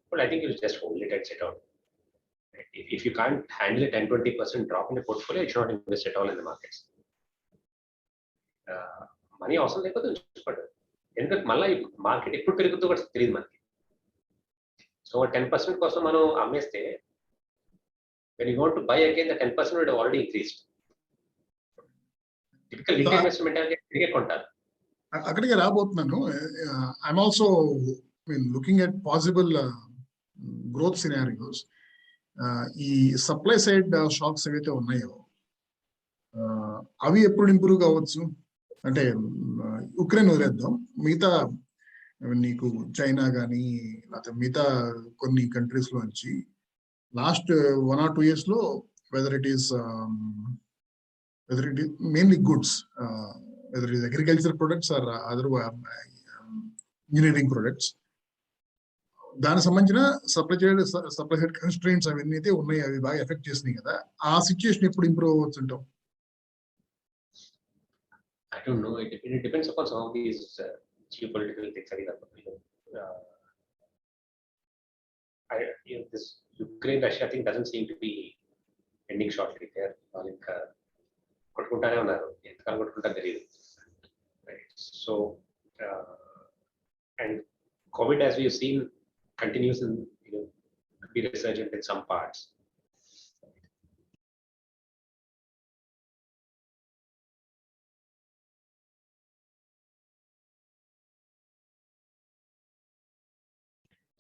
well, I think you just hold it and sit out. If you can't handle a 10-20% drop in the portfolio, you should not invest at all in the markets. Money అవసరం లేకపోతే ఉంచుకోండి, ఎందుకంటే మళ్ళీ market ఎప్పుడు పెరుగుతుందో కూడా తెలియదు మనకి. సో 10% కోసం మనం అమ్మేస్తే, when you want to buy again, the 10% would have already increased. Typical retail investment తిరిగే కొంటారు. అక్కడికి రాబోతున్నాను. I'm also looking at possible growth scenarios. ఈ సప్లై సైడ్ షాక్స్ ఏవైతే ఉన్నాయో అవి ఎప్పుడు ఇంప్రూవ్ కావచ్చు అంటే, ఉక్రెయిన్ వదిలేద్దాం, మిగతా నీకు చైనా కానీ లేకపోతే మిగతా కొన్ని కంట్రీస్ లోంచి లాస్ట్ 1 or 2 years లో whether it is mainly goods, whether it is agricultural products or other engineering products, దానికి సంబంధించిన సప్లై సైడ్ కన్స్ట్రెయింట్స్ అవన్నీ అయితే ఉన్నాయి, అవి బాగా ఎఫెక్ట్ చేసినాయి కదా. ఆ సిచ్యుయేషన్ ఎప్పుడు ఇంప్రూవ్ అవ్వచ్చు అంటావు? I don't know. It depends upon some of these geopolitical things. This Ukraine-Russia thing doesn't seem to be ending shortly. They're ఇంకా కొట్టుకుంటానే ఉన్నారు, ఎంతకాలం కొట్టుకుంటారో తెలియదు. So, and COVID, as we have seen, continues in, to be resurgent in some parts.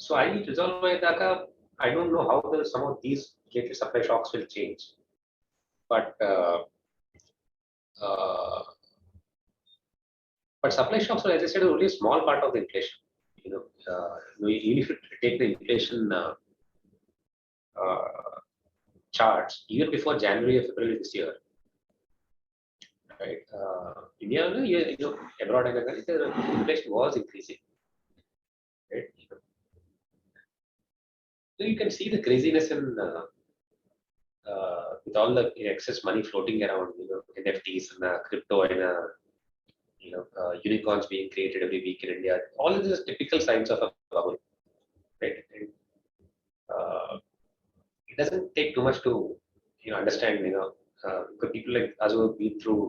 So I resolve by Dhaka. I don't know how some of these related supply shocks will change, but supply shocks, as I said, are only a small part of the inflation. Even if you take the inflation charts even before January or February this year, right? India, abroad, the inflation was increasing. Right? So you can see the craziness in with all the excess money floating around, NFTs and crypto and unicorns being created every week in India. All of this is typical signs of a bubble, right? And, it doesn't take too much to understand, because people like us who have been through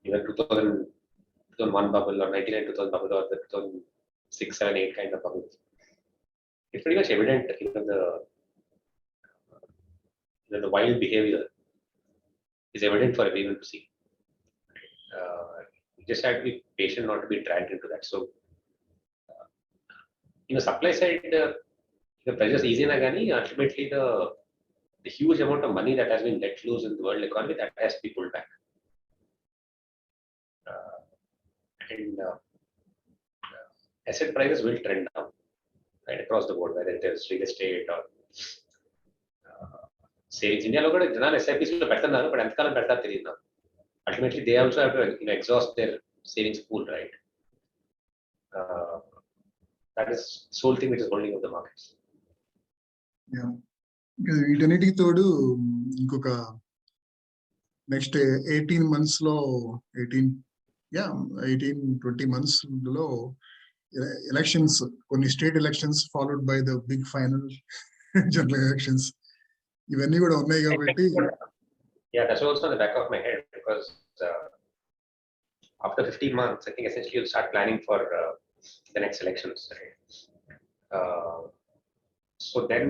2001 bubble or 99-2000 bubble or the 2006-7-8 kind of bubble. It's pretty much evident, the wild behavior is evident for everyone to see. You just have to be patient not to be dragged into that. So, supply side, the pressure is easy, ultimately the huge amount of money that has been let loose in the world economy, that has to be pulled back. And asset prices will trend down. right, across the board, whether it is real estate or savings. ఇండియాలో కూడా జనాలు SIPs లో పెడుతున్నారు, but ఎంతకాలం పెడతారు తెలియదు నాకు. Ultimately, they also have to exhaust their savings pool, right? That is the sole thing which is holding up the markets. Yeah. వీటన్నిటికి తోడు ఇంకొక నెక్స్ట్ 18 months లో 18-20 months లో ఎలక్షన్స్, కొన్ని state elections followed by the big final general elections, ఇవన్నీ కూడా ఉన్నాయి కాబట్టి. Yeah, that's also on the back of my head, because after 15 months, I think essentially you'll start planning for the next elections, right? So then,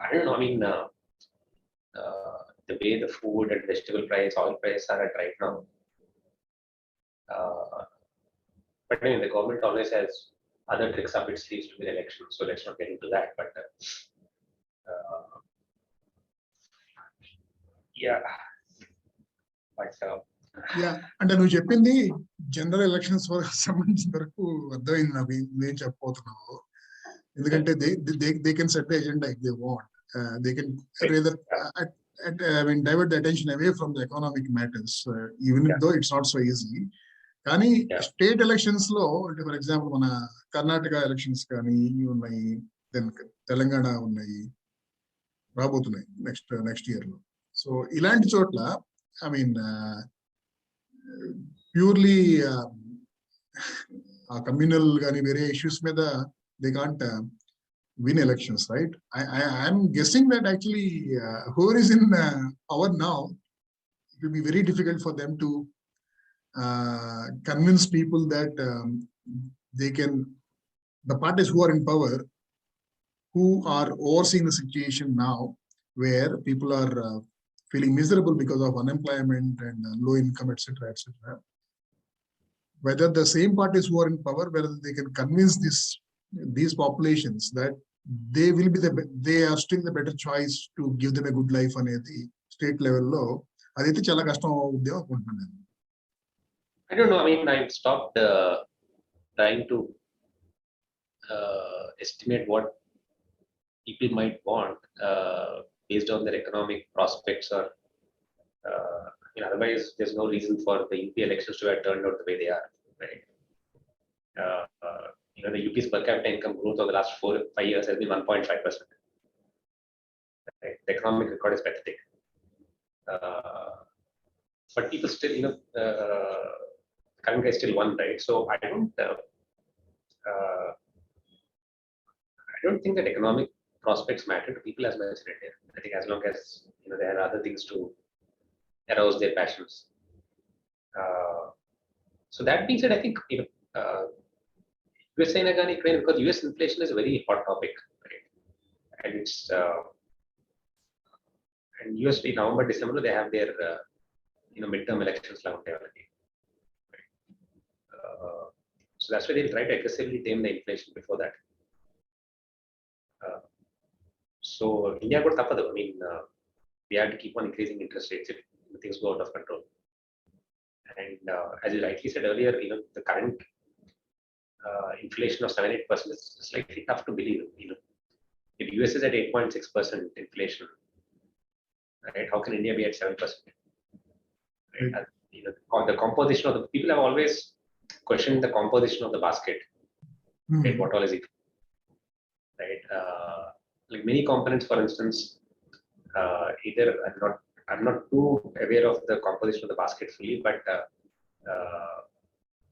I don't know, I mean, the way the food and vegetable price, oil price are at right now. But I mean, the government always has other tricks up its sleeves to the election, so let's not get into that. But yeah, but అంటే నువ్వు చెప్పింది general elections సంబంధించిన వరకు అర్థమైంది నాకు నేను చెప్పబోతున్నావు. ఎందుకంటే they can set the agenda if they want, they can rather divert the attention away from the economic matters, even though it's not so easy. కానీ స్టేట్ ఎలక్షన్స్ లో, అంటే ఫర్ ఎగ్జాంపుల్ మన కర్ణాటక ఎలక్షన్స్ కానీ ఉన్నాయి, దెన్ తెలంగాణ ఉన్నాయి, రాబోతున్నాయి next year లో. So ఇలాంటి చోట్ల ఐ మీన్ ప్యూర్లీ ఆ కమ్యూనల్ కానీ వేరే ఇష్యూస్ మీద they can't win elections, right? I'm guessing that actually whoever is in power now, it will be very difficult for them to convince people that they can, the parties who are in power, who are overseeing the situation now, where people are feeling miserable because of unemployment and low income, etc., etc. Whether the same parties who are in power, whether they can convince these populations that they will be they are still the better choice to give them a good life అనేది state లెవెల్లో అదైతే చాలా కష్టం అవుద్ది అనుకుంటున్నాను. I don't know. I mean, I've stopped trying to estimate what people might want based on their economic prospects, or otherwise there's no reason for the UP elections to have turned out the way they are, right? The UP's per capita income growth over the last 4-5 years has been 1.5%. Right? The economic record is pathetic. But people still, current guy still won, right? So I don't think that economic prospects matter to people as much in India. I think as long as there are other things to arouse their passions. So that being said, I think USA because US inflation is a very hot topic, right? And it's and US in November, December they have their midterm elections already. Right? So that's why they'll try to aggressively tame the inflation before that. So India got tougher though. I mean, we have to keep on increasing interest rates if things go out of control. And as you rightly said earlier, the current inflation of 7-8% is slightly tough to believe. If US is at 8.6% inflation, right? How can India be at 7%? Right? The composition of the people have always questioned the composition of the basket. Right? What all is it? Right? Like many components, for instance, either I'm not too aware of the composition of the basket fully, but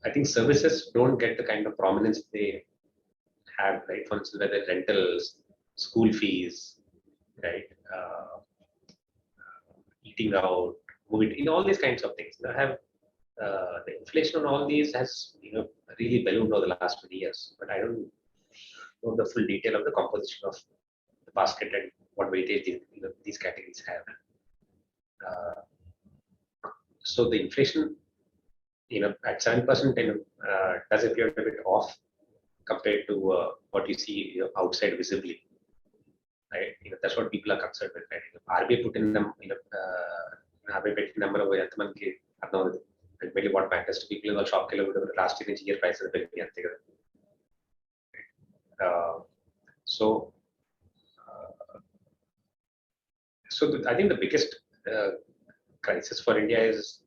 I think services don't get the kind of prominence they have, right? For instance, whether rentals, school fees, right? Eating out, moving, all these kinds of things. Have the inflation on all these has really ballooned over the last many years, but I don't know the full detail of the composition of the basket and what weightage these categories have. So the inflation, at 7%, does appear a bit off compared to what you see outside visibly, right? That's what people are concerned with, right? RBI put in them, RBI put in number of really what matters to people in the shop last year prices. So I think the biggest crisis for India is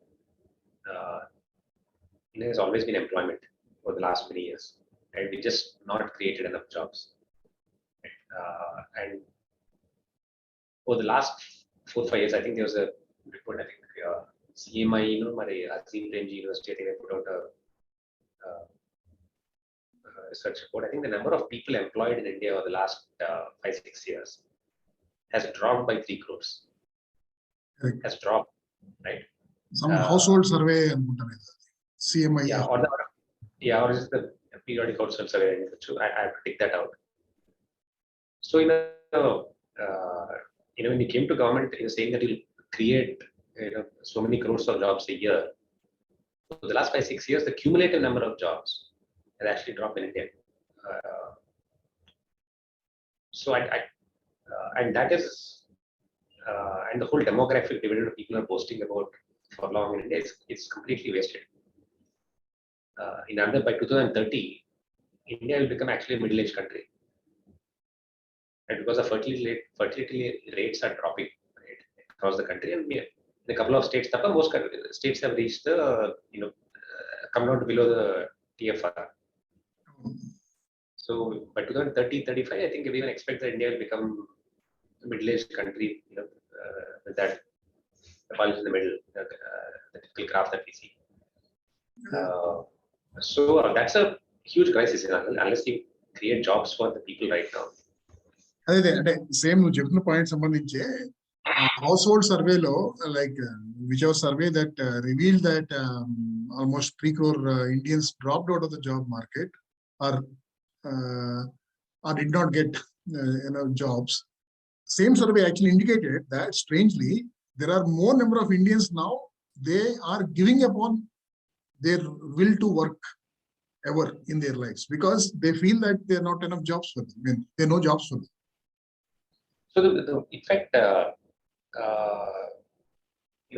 has always been employment for the last many years, and we just not created enough jobs. And over the last 4-5 years, I think there was a report. I think CMI, Azim Premji University, I think they put out a research report. I think the number of people employed in India over the last 5-6 years has dropped by 3 crores. Correct. Has dropped, right? Some household survey అనుకుంటాను CMI. Or is the periodic household survey? I have to take that out. So when you came to government, saying that you'll create so many crores of jobs a year. For the last 5-6 years, the cumulative number of jobs has actually dropped in India. And that is and the whole demographic dividend people are boasting about for long in India, it's completely wasted. In under by 2030, India will become actually a middle-aged country, and because the fertility rates are dropping right, across the country, and in a couple of states, most states have reached the come down to below the TFR. So by 2030-35, I think we even expect that India will become a middle-aged country, with that bulge in the middle, the typical graph that we see. So that's a huge crisis unless you create jobs for the people right now. అదే అంటే same నువ్వు చెప్పిన point సంబంధించి house hold సర్వేలో like which ever survey that reveal that almost 3 crore Indians dropped out of the job market or did not get jobs. Same survey actually indicated that strangely there are more number of Indians now, they are giving up on their will to work ever in their lives because they feel that there are not enough jobs for them. I mean, there are no jobs for them. So in fact,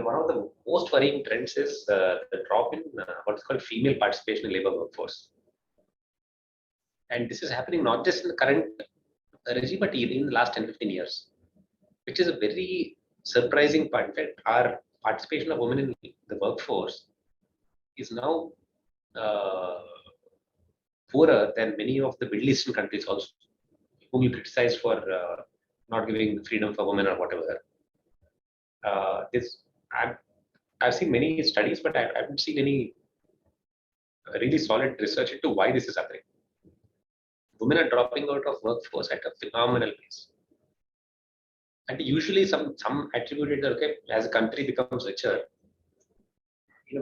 one of the most worrying trends is the drop in what's called female participation in labor workforce. And this is happening not just in the current regime, but even in the last 10-15 years, which is a very surprising part. In fact, our participation of women in the workforce is now poorer than many of the Middle Eastern countries also, whom you criticize for not giving freedom for women or whatever. I've seen many studies, but I haven't seen any really solid research into why this is happening. Women are dropping out of workforce at a phenomenal pace. And usually some attributed that, okay, as a country becomes richer,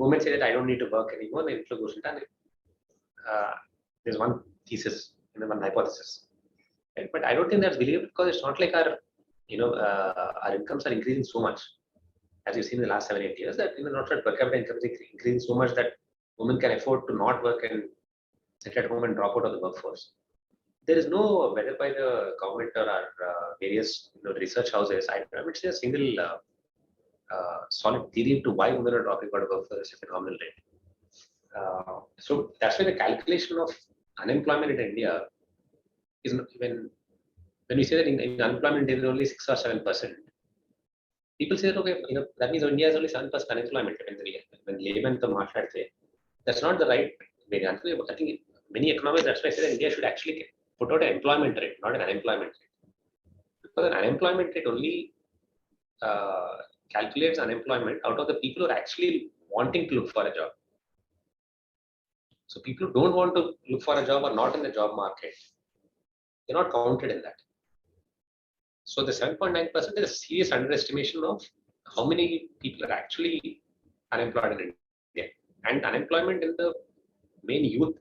women say that I don't need to work anymore. There's one thesis, one hypothesis. Right? But I don't think that's believable because it's not like our incomes are increasing so much, as you've seen in the last 7-8 years, that not that per capita income is increasing so much that women can afford to not work and sit at home and drop out of the workforce. There is no, whether by the government or our various research houses, I haven't seen a single solid theory into why women are dropping out of workforce at a phenomenal rate. So that's why the calculation of unemployment in India is when we say that in unemployment there is only 6 or 7%. People say that, okay, that means India has only 7% unemployment. When laymen come out, that's not the right way. I think many economists, that's why I say that India should actually put out an employment rate, not an unemployment rate. Because an unemployment rate only calculates unemployment out of the people who are actually wanting to look for a job. So people who don't want to look for a job or not in the job market, they're not counted in that. So the 7.9% is a serious underestimation of how many people are actually unemployed in India. And unemployment in the main youth,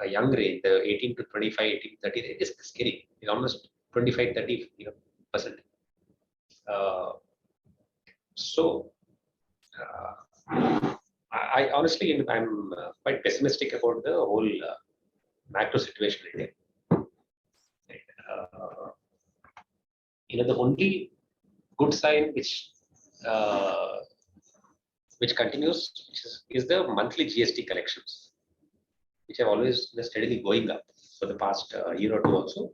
a young range, the 18 to 25, 18 to 30 range is scary. It's almost 25-30%. I honestly, I'm quite pessimistic about the whole macro situation in India. The only good sign which continues is the monthly GST collections, which have always been steadily going up. So for the past year or two also.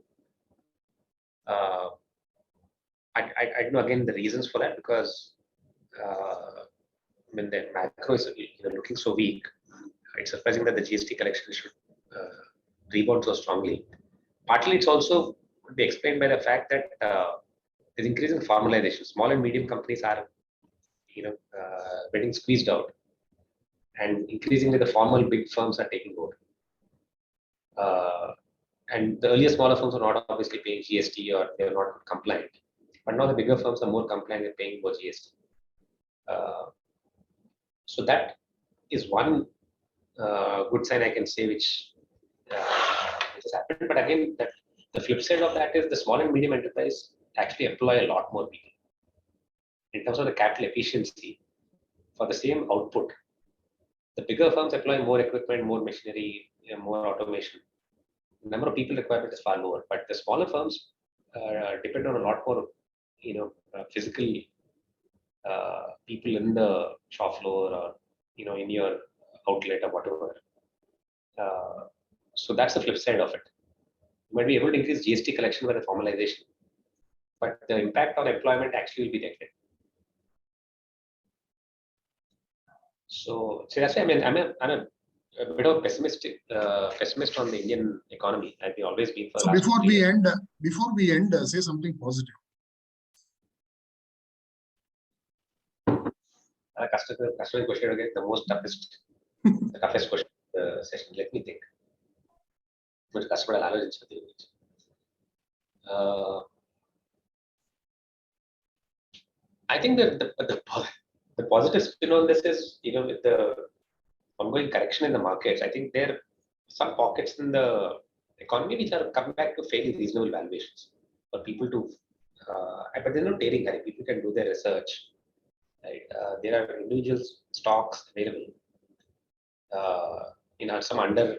I don't know again the reasons for that, because when the macro is looking so weak, it's surprising that the GST collection should rebound so strongly. Partly, it's also could be explained by the fact that there's increasing formalization. Small and medium companies are, getting squeezed out, and increasingly the formal big firms are taking over. And the earlier smaller firms are not obviously paying GST, or they're not compliant. But now the bigger firms are more compliant and paying more GST. So that is one good sign I can say, which has happened. But again, the flip side of that is the small and medium enterprise actually employ a lot more people. In terms of the capital efficiency, for the same output, the bigger firms employ more equipment, more machinery, more automation. The number of people requirement is far lower, but the smaller firms depend on a lot more, physical people in the shop floor, or in your outlet or whatever. So that's the flip side of it. You might be able to increase GST collection by the formalization, but the impact on employment actually will be negative. So that's why I'm a bit of a pessimist on the Indian economy. I've always been for. So before we end, say something positive. Customer question again, the toughest question session. Let me think. Which customer I think that the positive spin on this is, with the ongoing correction in the markets, I think there are some pockets in the economy which are coming back to fairly reasonable valuations for people to, but there's no daring. People can do their research. Right? There are individual stocks available. Some under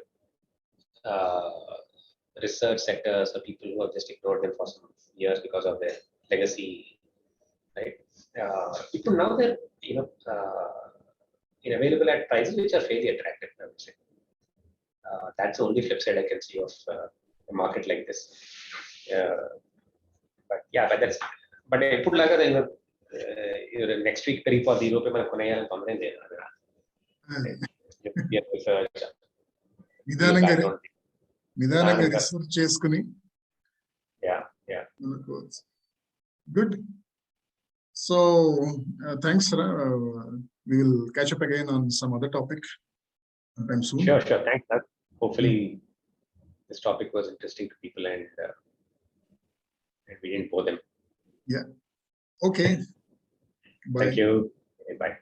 research sectors, or people who have just ignored them for some years because of their legacy. Right? People now they're available at prices which are fairly attractive, I would say. That's the only flip side I can see of a market like this. But I put like next week for the Europe నిదానంగా research చేసుకుని. Yeah. Good. So thanks, sir. We will catch up again on some other topic sometime soon. Sure. Thanks, sir. Hopefully this topic was interesting to people, and we didn't bore them. Yeah. Okay. Bye. Thank you. Bye.